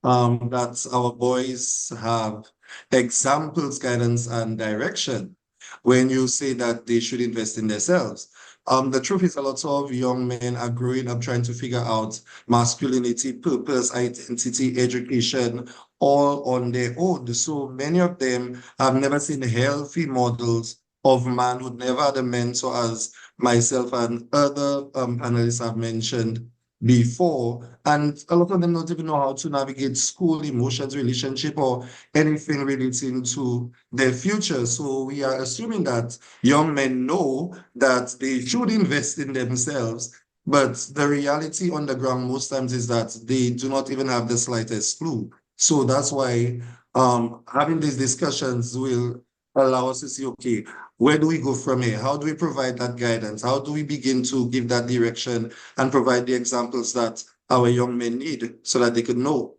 that our boys have examples, guidance, and direction when you say that they should invest in themselves. The truth is a lot of young men are growing up trying to figure out masculinity, purpose, identity, education, all on their own. So many of them have never seen healthy models of manhood, never had a mentor, as myself and other panelists have mentioned before. And a lot of them don't even know how to navigate school, emotions, relationship, or anything relating to their future. So we are assuming that young men know that they should invest in themselves. But the reality on the ground most times is that they do not even have the slightest clue. So that's why having these discussions will allow us to see, okay, where do we go from here? How do we provide that guidance? How do we begin to give that direction and provide the examples that our young men need so that they could know?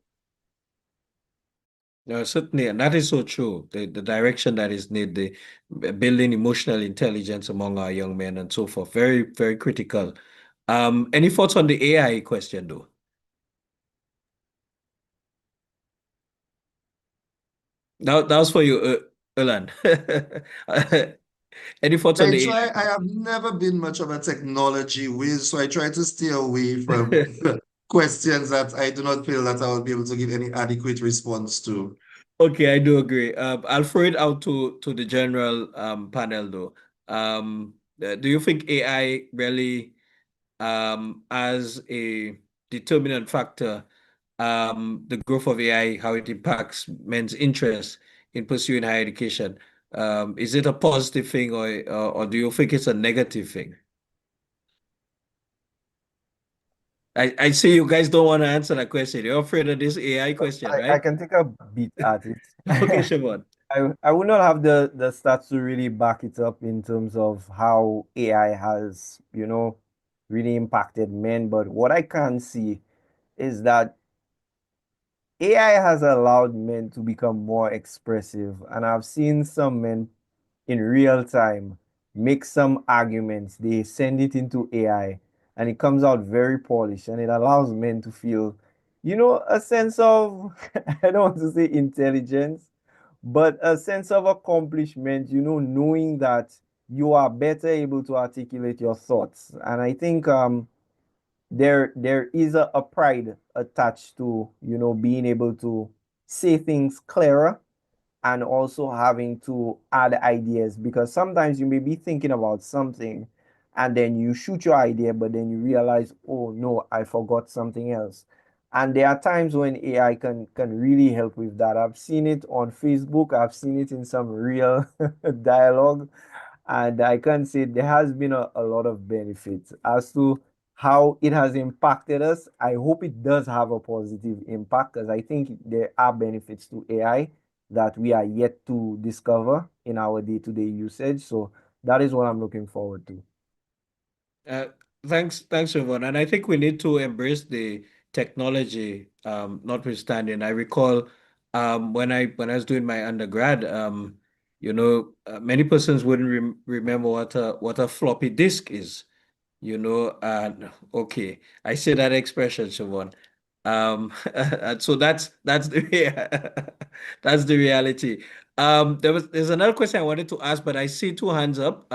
No, certainly, and that is so true. The direction that is needed, the building emotional intelligence among our young men and so forth, very, very critical. Any thoughts on the AI question, though? That was for you, Erlan. Any thoughts on the AI? I have never been much of a technology whiz, so I try to stay away from questions that I do not feel that I will be able to give any adequate response to. Okay, I do agree. I'll throw it out to the general panel, though. Do you think AI really as a determinant factor, the growth of AI, how it impacts men's interest in pursuing higher education? Is it a positive thing, or do you think it's a negative thing? I see you guys don't want to answer that question. You're afraid of this AI question, I right? can take a beat at it. Okay, Siobhan. I would not have the stats to really back it up in terms of how AI has, really impacted men. But what I can see is that AI has allowed men to become more expressive. And I've seen some men in real time make some arguments. They send it into AI and it comes out very polished and it allows men to feel, a sense of, I don't want to say intelligence, but a sense of accomplishment, knowing that you are better able to articulate your thoughts. And I think there is a pride attached to, being able to say things clearer and also having to add ideas, because sometimes you may be thinking about something and then you shoot your idea, but then you realize, oh no, I forgot something else. And there are times when AI can really help with that. I've seen it on Facebook, I've seen it in some real dialogue, and I can say there has been a lot of benefits. As to how it has impacted us, I hope it does have a positive impact, because I think there are benefits to AI that we are yet to discover in our day-to-day usage. So that is what I'm looking forward to. Thanks, Siobhan. And I think we need to embrace the technology, notwithstanding. I recall when I was doing my undergrad, many persons wouldn't remember what a floppy disk is. And okay, I say that expression, Siobhan. And so that's that's the reality. There's another question I wanted to ask, but I see two hands up.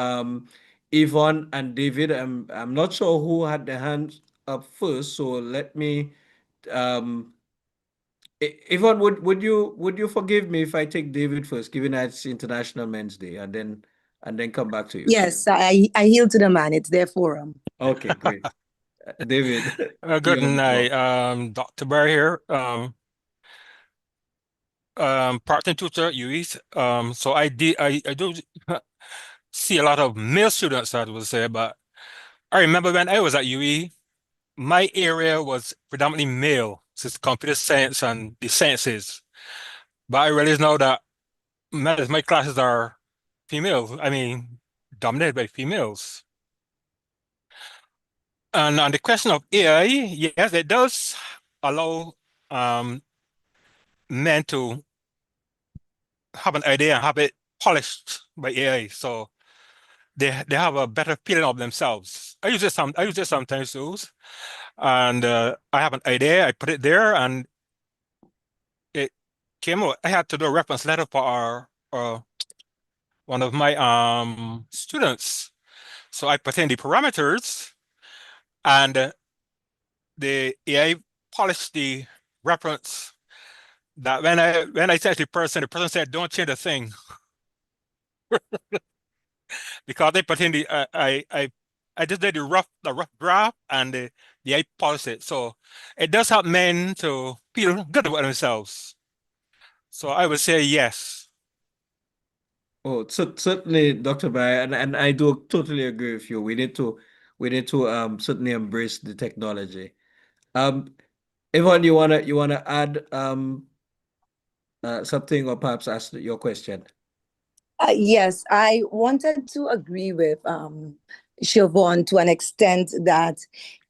Yvonne and David. I'm not sure who had their hands up first, so let me. Yvonne, would you forgive me if I take David first, given that it's International Men's Day, and then come back to you? Yes, I yield to the man. It's their forum. Okay, great. David. Good you have the night, floor. Dr. Barry here. Part-time tutor at UE. So I do see a lot of male students, I would say, but I remember when I was at UE, my area was predominantly male, so it's computer science and the sciences. But I realize now that my classes are female, dominated by females. And on the question of AI, yes, it does allow men to have an idea and have it polished by AI. So they have a better feeling of themselves. I use it sometimes too. And I have an idea, I put it there, and it came out. I had to do a reference letter for one of my students. So I put in the parameters, and the AI polished the reference. That when I said to the person said, "Don't change a thing," because they put in the I just did the rough draft, and the AI polished it. So it does help men to feel good about themselves. So I would say yes. Oh, so certainly, Dr. Barry, and I do totally agree with you. We need to certainly embrace the technology. Yvonne, you wanna add something, or perhaps ask your question? Yes, I wanted to agree with Siobhan to an extent that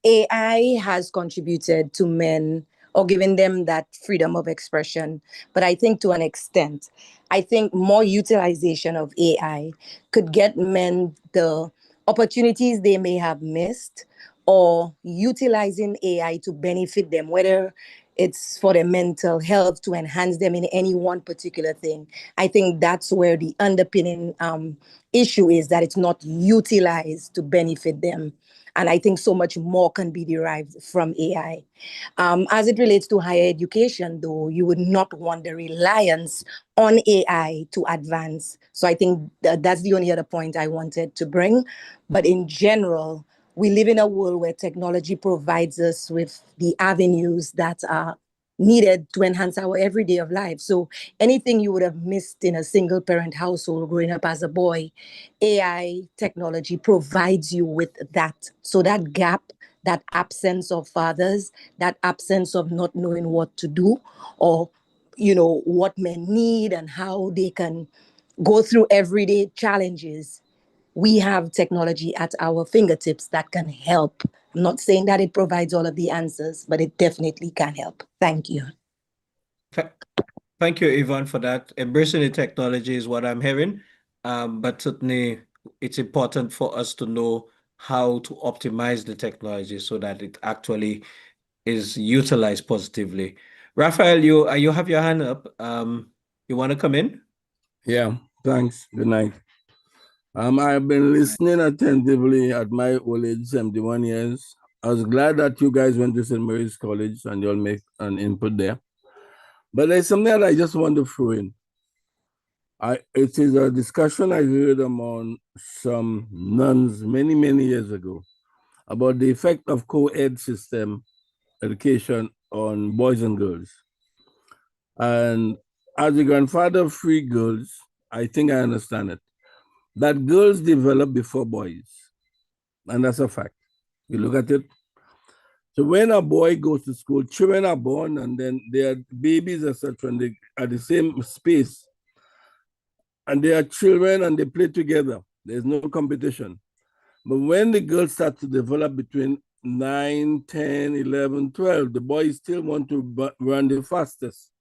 AI has contributed to men or given them that freedom of expression. But I think to an extent, I think more utilization of AI could get men the opportunities they may have missed, or utilizing AI to benefit them, whether it's for their mental health, to enhance them in any one particular thing. I think that's where the underpinning issue is, that it's not utilized to benefit them. And I think so much more can be derived from AI. As it relates to higher education, though, you would not want the reliance on AI to advance. So I think that's the only other point I wanted to bring. But in general, we live in a world where technology provides us with the avenues that are needed to enhance our everyday of life. So anything you would have missed in a single parent household growing up as a boy, AI technology provides you with that. So that gap, that absence of fathers, that absence of not knowing what to do, or what men need and how they can go through everyday challenges, we have technology at our fingertips that can help. I'm not saying that it provides all of the answers, but it definitely can help. Thank you. Thank you, Yvonne, for that. Embracing the technology is what I'm hearing, but certainly it's important for us to know how to optimize the technology so that it actually is utilized positively. Raphael, you have your hand up. You want to come in? Yeah, thanks. Good night. I've been listening attentively at my old age, 71 years. I was glad that you guys went to St. Mary's College and you'll make an input there. But there's something that I just want to throw in. It is a discussion I heard among some nuns many, many years ago about the effect of co-ed system education on boys and girls. And as a grandfather of 3 girls, I think I understand it. That girls develop before boys. And that's a fact. You look at it. So when a boy goes to school, children are born and then they are babies, etc., and they are the same space. And they are children and they play together. There's no competition. But when the girls start to develop between 9, 10, 11, 12, the boys still want to run the fastest.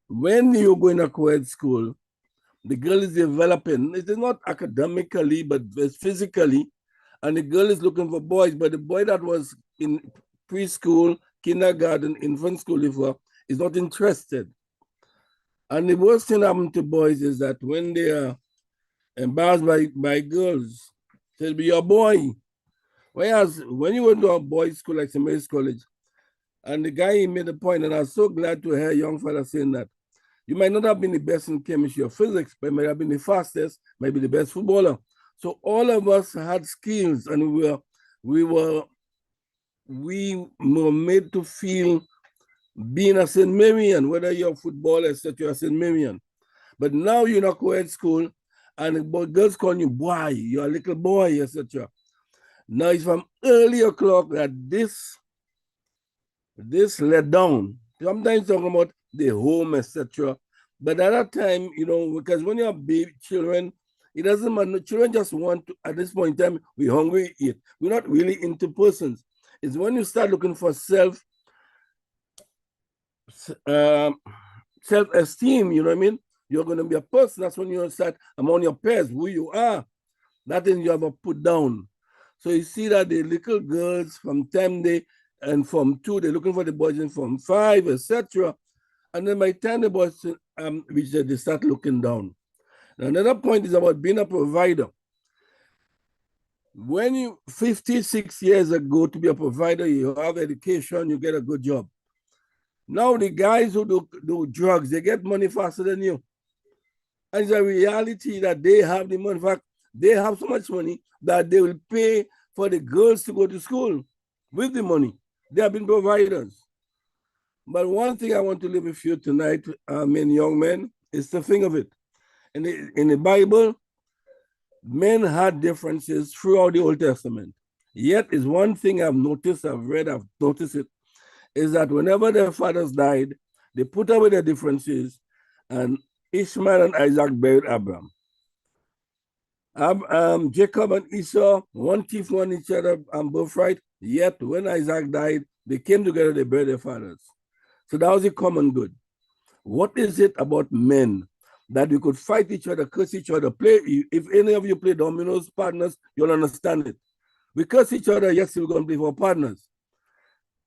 When you go in a co-ed school, the girl is developing. It is not academically, but physically. And the girl is looking for boys. But the boy that was in preschool, kindergarten, infant school before is not interested. And the worst thing happened to boys is that when they are embarrassed by girls, to be your boy. Whereas when you went to a boys' school like St. Mary's College, and the guy he made a point, and I was so glad to hear a young fella saying that you might not have been the best in chemistry or physics, but might have been the fastest, might be the best footballer. So all of us had skills, and we were made to feel being a St. Marian, whether you're a footballer, etc., you're a St. Marian. But now you're in a co-ed school, and girls call you boy, you're a little boy, etc. Now it's from early o'clock that this let down. Sometimes talking about the home, etc. But at that time, you know, because when you have baby children, it doesn't matter. Children just want to, at this point in time, we're hungry, eat. We're not really into persons. It's when you start looking for self-esteem, you know what I mean? You're going to be a person. That's when you start among your peers, who you are. That is you have to put down. So you see that the little girls from 10 day and from 2, they're looking for the boys and from 5, etc. And then by the time the boys reach there, they start looking down. Now, another point is about being a provider. When you 56 years ago to be a provider, you have education, you get a good job. Now the guys who do drugs, they get money faster than you. And it's a reality that they have the money. In fact, they have so much money that they will pay for the girls to go to school with the money. They have been providers. But one thing I want to leave with you tonight, young men, is to think of it. In the Bible, men had differences throughout the Old Testament. Yet is one thing I've noticed, I've noticed it, is that whenever their fathers died, they put away their differences, and Ishmael and Isaac buried Abraham. Jacob and Esau, one thief won each other birthright, yet when Isaac died, they came together, they buried their fathers. So that was a common good. What is it about men that we could fight each other, curse each other, play? If any of you play dominoes, partners, you'll understand it. We curse each other, yes, we're going to play for partners.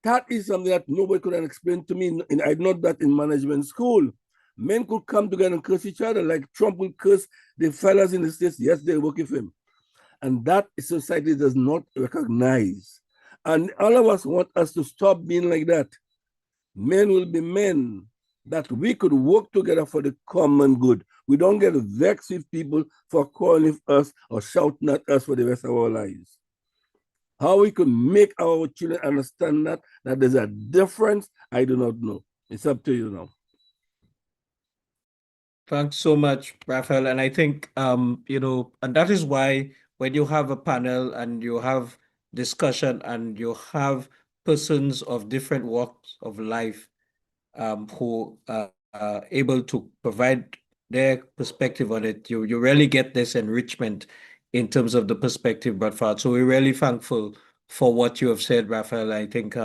That is something that nobody could explain to me. And I know that in management school. Men could come together and curse each other, like Trump will curse the fellas in the States. Yes, they work with him. And that society does not recognize. And all of us want us to stop being like that. Men will be men, that we could work together for the common good. We don't get vexed with people for calling us or shouting at us for the rest of our lives. How we could make our children understand that there's a difference, I do not know. It's up to you now. Thanks so much, Raphael. And I think, you know, and that is why when you have a panel and you have discussion and you have persons of different walks of life who are able to provide their perspective on it, you really get this enrichment in terms of the perspective brought forward. So we're really thankful for what you have said, Raphael. I think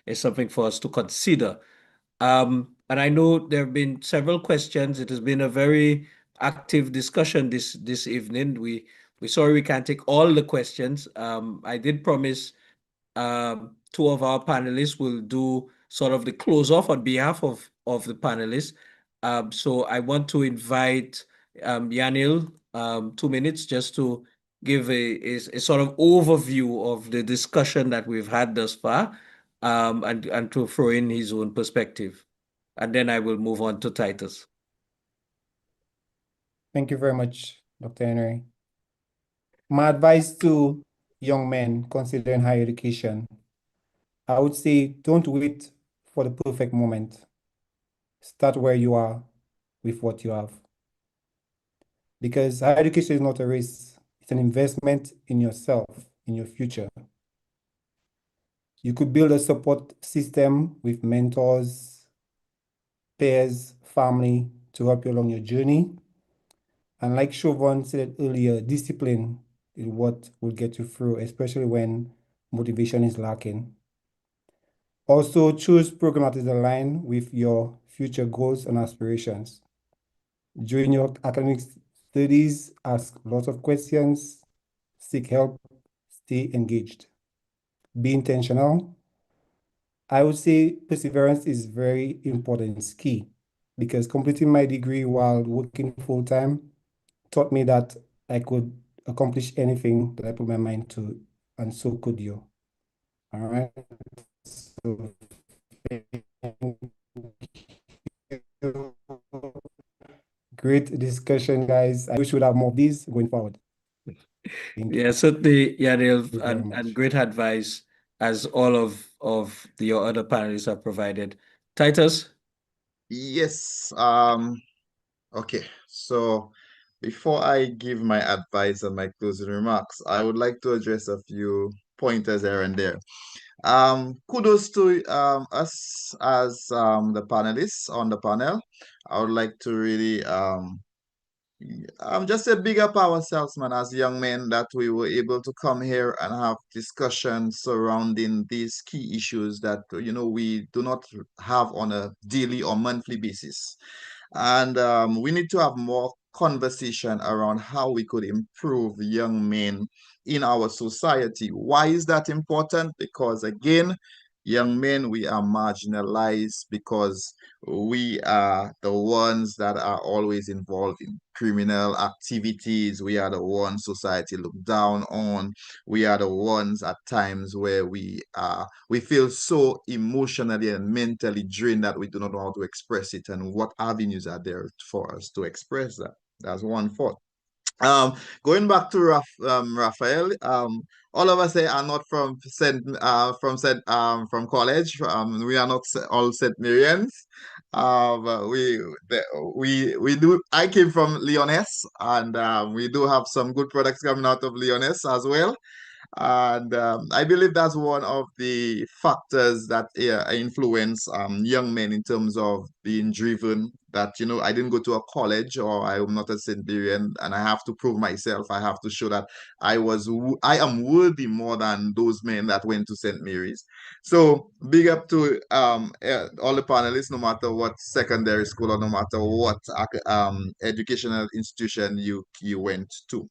it's something for us to consider. And I know there have been several questions. It has been a very active discussion this evening. We're sorry we can't take all the questions. I did promise 2 of our panelists will do sort of the close off on behalf of the panelists. So I want to invite Yanil 2 minutes just to give a sort of overview of the discussion that we've had thus far, and to throw in his own perspective. And then I will move on to Titus. Thank you very much, Dr. Henry. My advice to young men considering higher education, I would say don't wait for the perfect moment. Start where you are with what you have. Because higher education is not a race, it's an investment in yourself, in your future. You could build a support system with mentors, peers, family to help you along your journey. And like Chauvin said earlier, discipline is what will get you through, especially when motivation is lacking. Also, choose programs that is aligned with your future goals and aspirations. During your academic studies, ask lots of questions, seek help, stay engaged. Be intentional. I would say perseverance is very important, it's key, because completing my degree while working full-time taught me that I could accomplish anything that I put my mind to, and so could you. All right. So, great discussion, guys. I wish we would have more of these going forward. Yeah, certainly, Yadiel, you very and great advice as all of your other panelists have provided. Titus? Yes. Okay. So before I give my advice and my closing remarks, I would like to address a few pointers here and there. Kudos to us as the panelists on the panel. I would like to really just say big up ourselves, man, as young men, that we were able to come here and have discussions surrounding these key issues that we do not have on a daily or monthly basis. And we need to have more conversation around how we could improve young men in our society. Why is that important? Because again, young men, we are marginalized because we are the ones that are always involved in criminal activities. We are the ones society look down on. We are the ones at times where we feel so emotionally and mentally drained that we do not know how to express it, and what avenues are there for us to express that. That's one thought. Going back to Raphael, all of us here are not from college. We are not all St. Marians. But we do. I came from Lyoness, and we do have some good products coming out of Lyoness as well. And I believe that's one of the factors that influence young men in terms of being driven. That, I didn't go to a college, or I am not a St. Marian, and I have to prove myself. I have to show that I am worthy more than those men that went to St. Mary's. So big up to all the panelists, no matter what secondary school or no matter what educational institution you went to.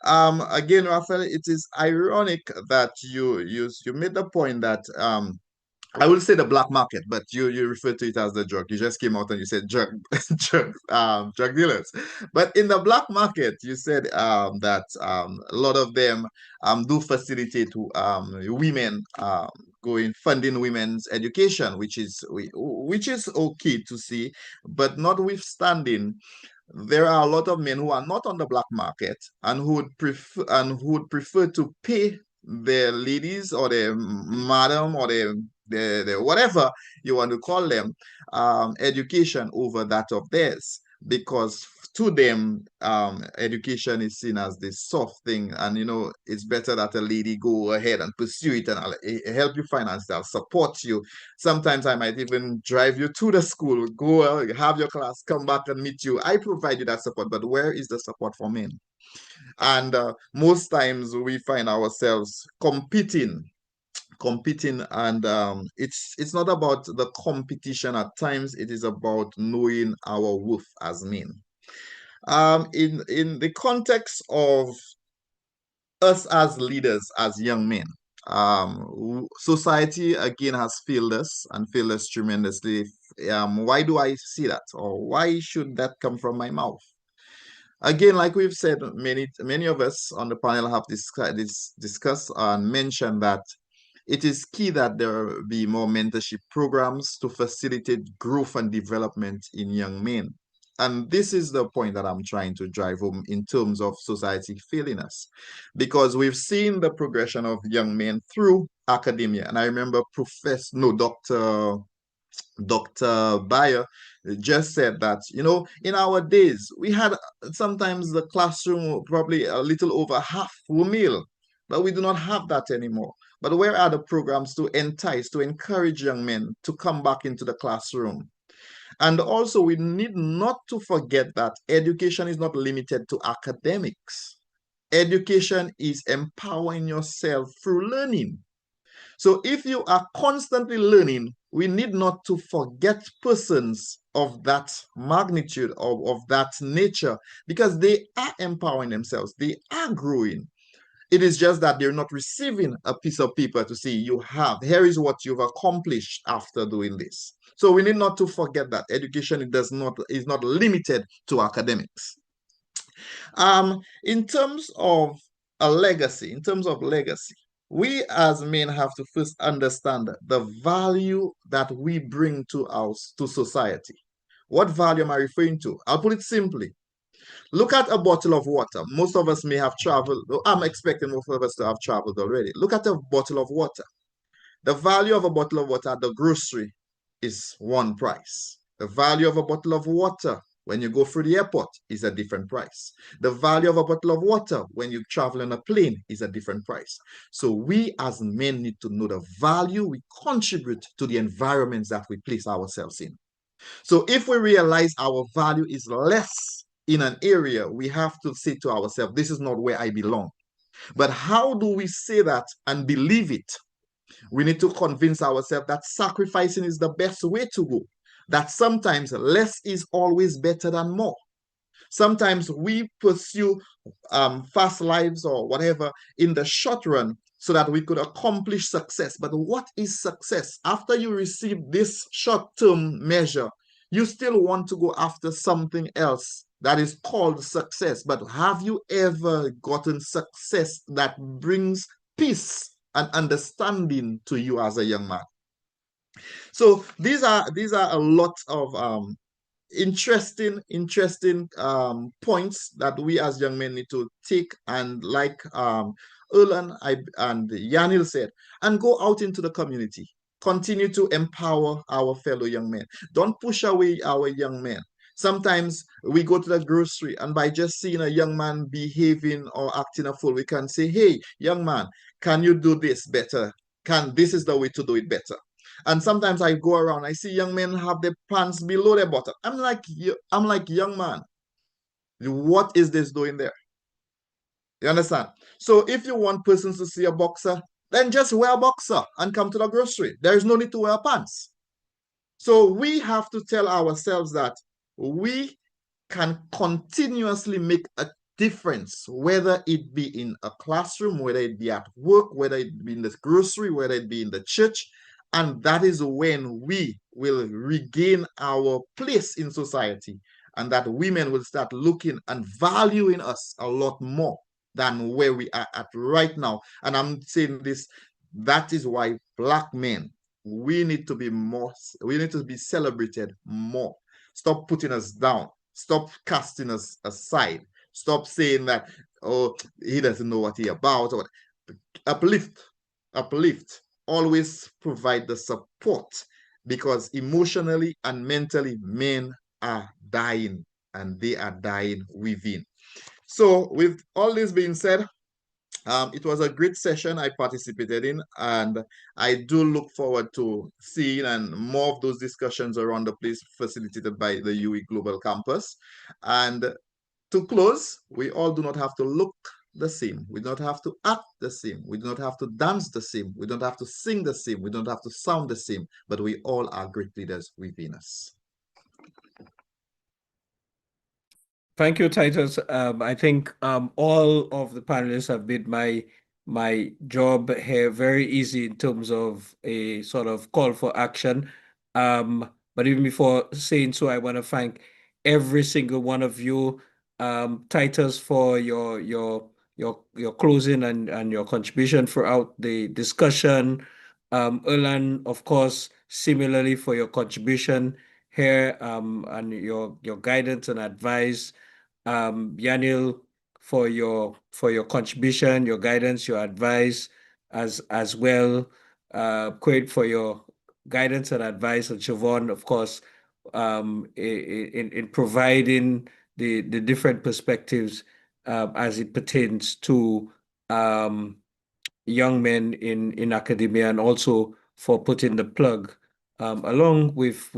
Again, Raphael, it is ironic that you made the point that I will say the black market, but you refer to it as the drug. You just came out and you said drug drug dealers. But in the black market, you said that a lot of them do facilitate women funding women's education, which is okay to see, but notwithstanding, there are a lot of men who are not on the black market and who would prefer to pay their ladies or their madam or their whatever you want to call them education over that of theirs, because to them education is seen as this soft thing, and it's better that a lady go ahead and pursue it, and I'll help you finance, I'll support you. Sometimes I might even drive you to the school, go have your class, come back and meet you. I provide you that support, but where is the support for men? And most times we find ourselves competing, and it's not about the competition. At times it is about knowing our worth as men. In the context of us as leaders, as young men, society again has failed us and failed us tremendously. Why do I see that, or why should that come from my mouth? Again, like we've said, many of us on the panel have discussed and mentioned that it is key that there be more mentorship programs to facilitate growth and development in young men. And this is the point that I'm trying to drive home in terms of society failing us, because we've seen the progression of young men through academia. And I remember Dr. Bayer just said that, in our days, we had sometimes the classroom probably a little over half were male, but we do not have that anymore. But where are the programs to entice, to encourage young men to come back into the classroom? And also, we need not to forget that education is not limited to academics. Education is empowering yourself through learning. So if you are constantly learning, we need not to forget persons of that magnitude, of that nature, because they are empowering themselves, they are growing. It is just that they're not receiving a piece of paper to say, here is what you've accomplished after doing this. So we need not to forget that education is not limited to academics. In terms of a legacy, we as men have to first understand the value that we bring to society. What value am I referring to? I'll put it simply. Look at a bottle of water. Most of us may have traveled. I'm expecting most of us to have traveled already. Look at a bottle of water. The value of a bottle of water at the grocery is one price. The value of a bottle of water when you go through the airport is a different price. The value of a bottle of water when you travel on a plane is a different price. So we as men need to know the value we contribute to the environments that we place ourselves in. So if we realize our value is less in an area, we have to say to ourselves, this is not where I belong. But how do we say that and believe it? We need to convince ourselves that sacrificing is the best way to go, that sometimes less is always better than more. Sometimes we pursue fast lives or whatever in the short run so that we could accomplish success. But what is success? After you receive this short-term measure, you still want to go after something else that is called success. But have you ever gotten success that brings peace and understanding to you as a young man? So these are a lot of interesting points that we as young men need to take, and like Erlan and Yanil said, and go out into the community. Continue to empower our fellow young men. Don't push away our young men. Sometimes we go to the grocery, and by just seeing a young man behaving or acting a fool, we can say, hey, young man, can you do this better? This is the way to do it better. And sometimes I go around, I see young men have their pants below their bottom. I'm like, young man, what is this doing there? You understand? So if you want persons to see a boxer, then just wear a boxer and come to the grocery. There is no need to wear pants. So we have to tell ourselves that we can continuously make a difference, whether it be in a classroom, whether it be at work, whether it be in the grocery, whether it be in the church. And that is when we will regain our place in society, and that women will start looking and valuing us a lot more than where we are at right now. And I'm saying this, that is why Black men, we need to be celebrated more. Stop putting us down. Stop casting us aside. Stop saying that, oh, he doesn't know what he's about. Or uplift. Always provide the support, because emotionally and mentally men are dying, and they are dying within. So with all this being said, it was a great session I participated in, and I do look forward to seeing and more of those discussions around the place facilitated by the UWI Global Campus. And to close, we all do not have to look the same. We don't have to act the same. We don't have to dance the same. We don't have to sing the same. We don't have to sound the same, but we all are great leaders within us. Thank you, Titus. I think all of the panelists have made my job here very easy in terms of a sort of call for action. But even before saying so, I want to thank every single one of you, Titus, for your closing and your contribution throughout the discussion. Erlan, of course, similarly for your contribution here and your guidance and advice. Yanil, for your contribution, your guidance, your advice as well. Quaid, for your guidance and advice, and Siobhan, of course, in providing the different perspectives as it pertains to young men in academia, and also for putting the plug along with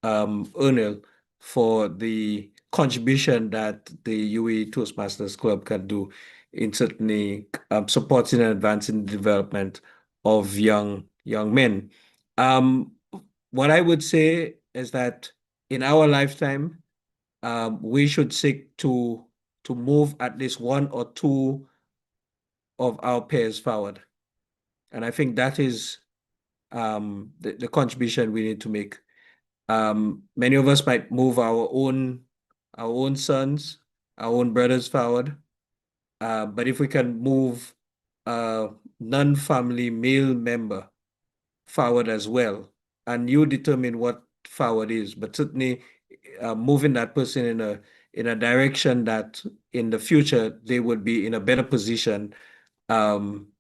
Ernil for the contribution that the UWI Toastmasters Club can do in certainly supporting and advancing the development of young men. What I would say is that in our lifetime, we should seek to move at least one or two of our peers forward. And I think that is the contribution we need to make. Many of us might move our own sons, our own brothers forward. But if we can move a non-family male member forward as well, and you determine what forward is, but certainly moving that person in a direction that in the future they would be in a better position,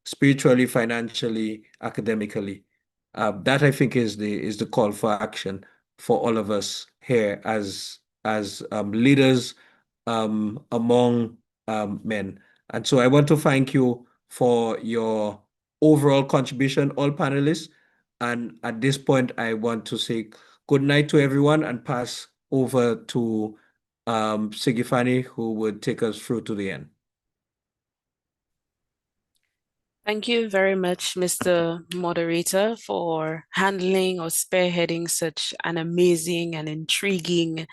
spiritually, financially, academically. That I think is the call for action for all of us here as leaders among men. And so I want to thank you for your overall contribution, all panelists. And at this point, I want to say good night to everyone and pass over to Sigifani, who would take us through to the end. Thank you very much, Mr. Moderator, for handling or spearheading such an amazing and intriguing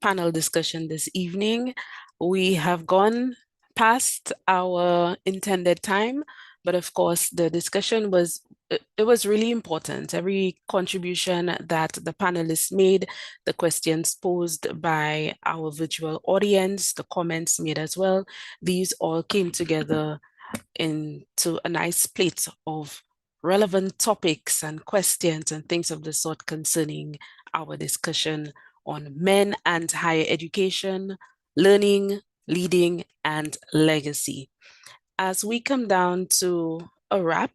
panel discussion this evening. We have gone past our intended time, but of course the discussion was really important. Every contribution that the panelists made, the questions posed by our virtual audience, the comments made as well, these all came together into a nice plate of relevant topics and questions and things of the sort concerning our discussion on men and higher education, learning, leading, and legacy. As we come down to a wrap,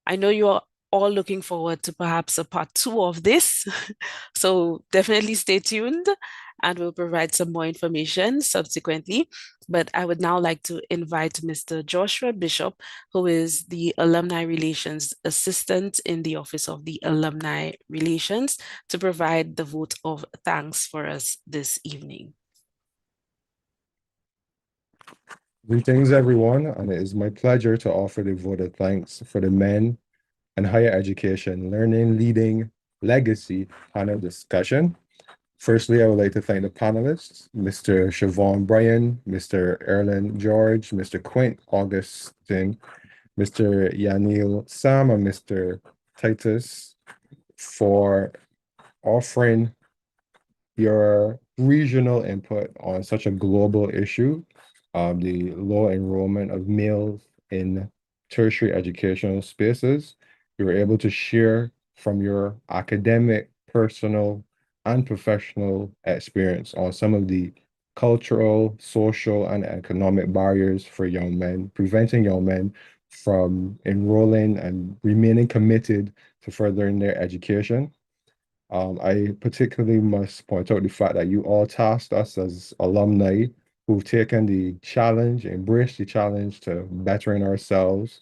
I know you're all looking forward to perhaps a part 2 of this, so definitely stay tuned and we'll provide some more information subsequently. But I would now like to invite Mr. Joshua Bishop, who is the Alumni Relations Assistant in the Office of the Alumni Relations, to provide the vote of thanks for us this evening. Greetings, everyone, and it is my pleasure to offer the vote of thanks for the Men and Higher Education Learning, Leading, Legacy panel discussion. Firstly, I would like to thank the panelists, Mr. Siobhan Bryan, Mr. Erlen George, Mr. Quint Augustine, Mr. Yanil Sam, and Mr. Titus for offering your regional input on such a global issue, the low enrollment of males in tertiary educational spaces. You were able to share from your academic, personal, and professional experience on some of the cultural, social, and economic barriers for young men, preventing young men from enrolling and remaining committed to furthering their education. I particularly must point out the fact that you all tasked us as alumni who've taken the challenge, embraced the challenge to bettering ourselves,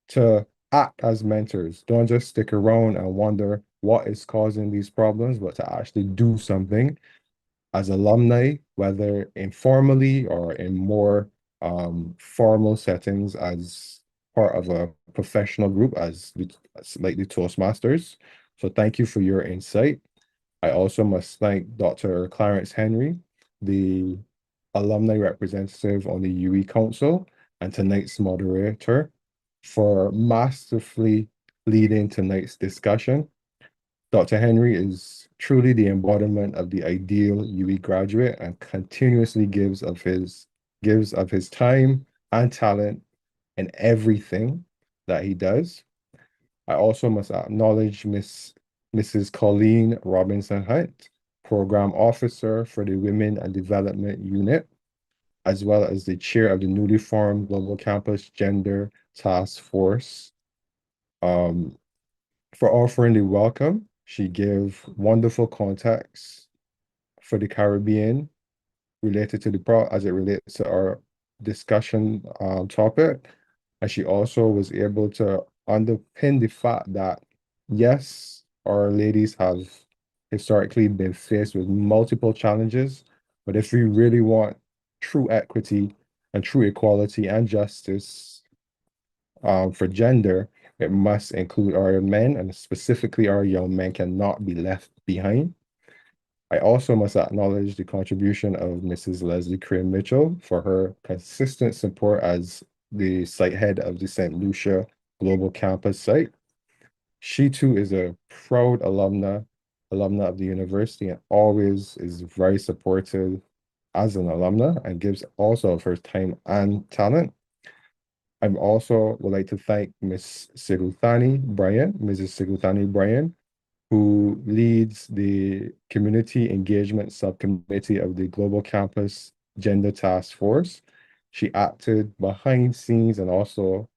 to act as mentors. Don't just stick around and wonder what is causing these problems, but to actually do something as alumni, whether informally or in more formal settings as part of a professional group like the Toastmasters. So thank you for your insight. I also must thank Dr. Clarence Henry, the alumni representative on the UE Council, and tonight's moderator for masterfully leading tonight's discussion. Dr. Henry is truly the embodiment of the ideal UE graduate and continuously gives of his time and talent in everything that he does. I also must acknowledge Mrs. Colleen Robinson Hunt, Program Officer for the Women and Development Unit, as well as the chair of the newly formed Global Campus Gender Task Force, for offering the welcome. She gave wonderful context for the Caribbean related to as it relates to our discussion topic. And she also was able to underpin the fact that, yes, our ladies have historically been faced with multiple challenges, but if we really want true equity and true equality and justice for gender, it must include our men, and specifically our young men cannot be left behind. I also must acknowledge the contribution of Mrs. Leslie Crane Mitchell for her consistent support as the site head of the St. Lucia Global Campus site. She too is a proud alumna of the university and always is very supportive as an alumna and gives also of her time and talent. I'm also would like to thank Ms. Sigulthani Bryan, Mrs. Sigulthani Bryan, who leads the Community Engagement Subcommittee of the Global Campus Gender Task Force. She acted behind scenes and also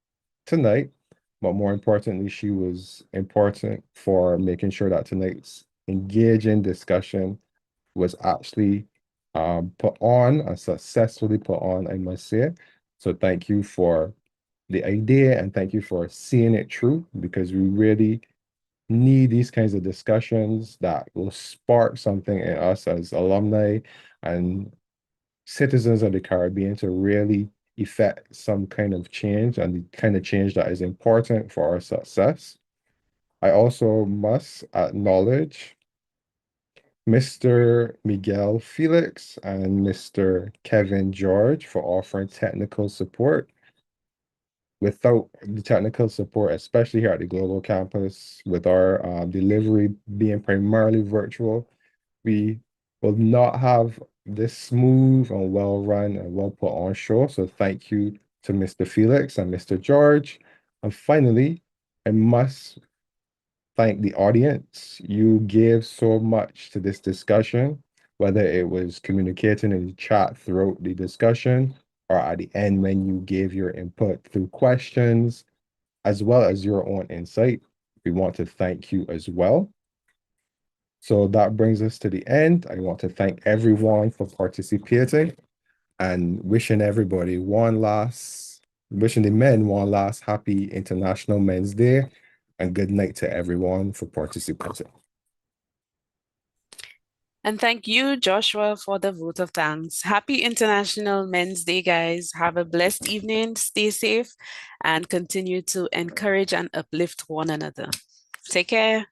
tonight, but more importantly, she was important for making sure that tonight's engaging discussion was actually put on and successfully put on, I must say. So thank you for the idea and thank you for seeing it through, because we really need these kinds of discussions that will spark something in us as alumni and citizens of the Caribbean to really effect some kind of change, and the kind of change that is important for our success. I also must acknowledge Mr. Miguel Felix and Mr. Kevin George for offering technical support. Without the technical support, especially here at the Global Campus, with our delivery being primarily virtual, we will not have this smooth and well-run and well-put-on show. So thank you to Mr. Felix and Mr. George. And finally, I must thank the audience. You gave so much to this discussion, whether it was communicating in the chat throughout the discussion or at the end when you gave your input through questions, as well as your own insight. We want to thank you as well. So that brings us to the end. I want to thank everyone for participating and wishing the men one last happy International Men's Day, and good night to everyone for participating. And thank you, Joshua, for the vote of thanks. Happy International Men's Day, guys. Have a blessed evening, stay safe, and continue to encourage and uplift one another. Take care.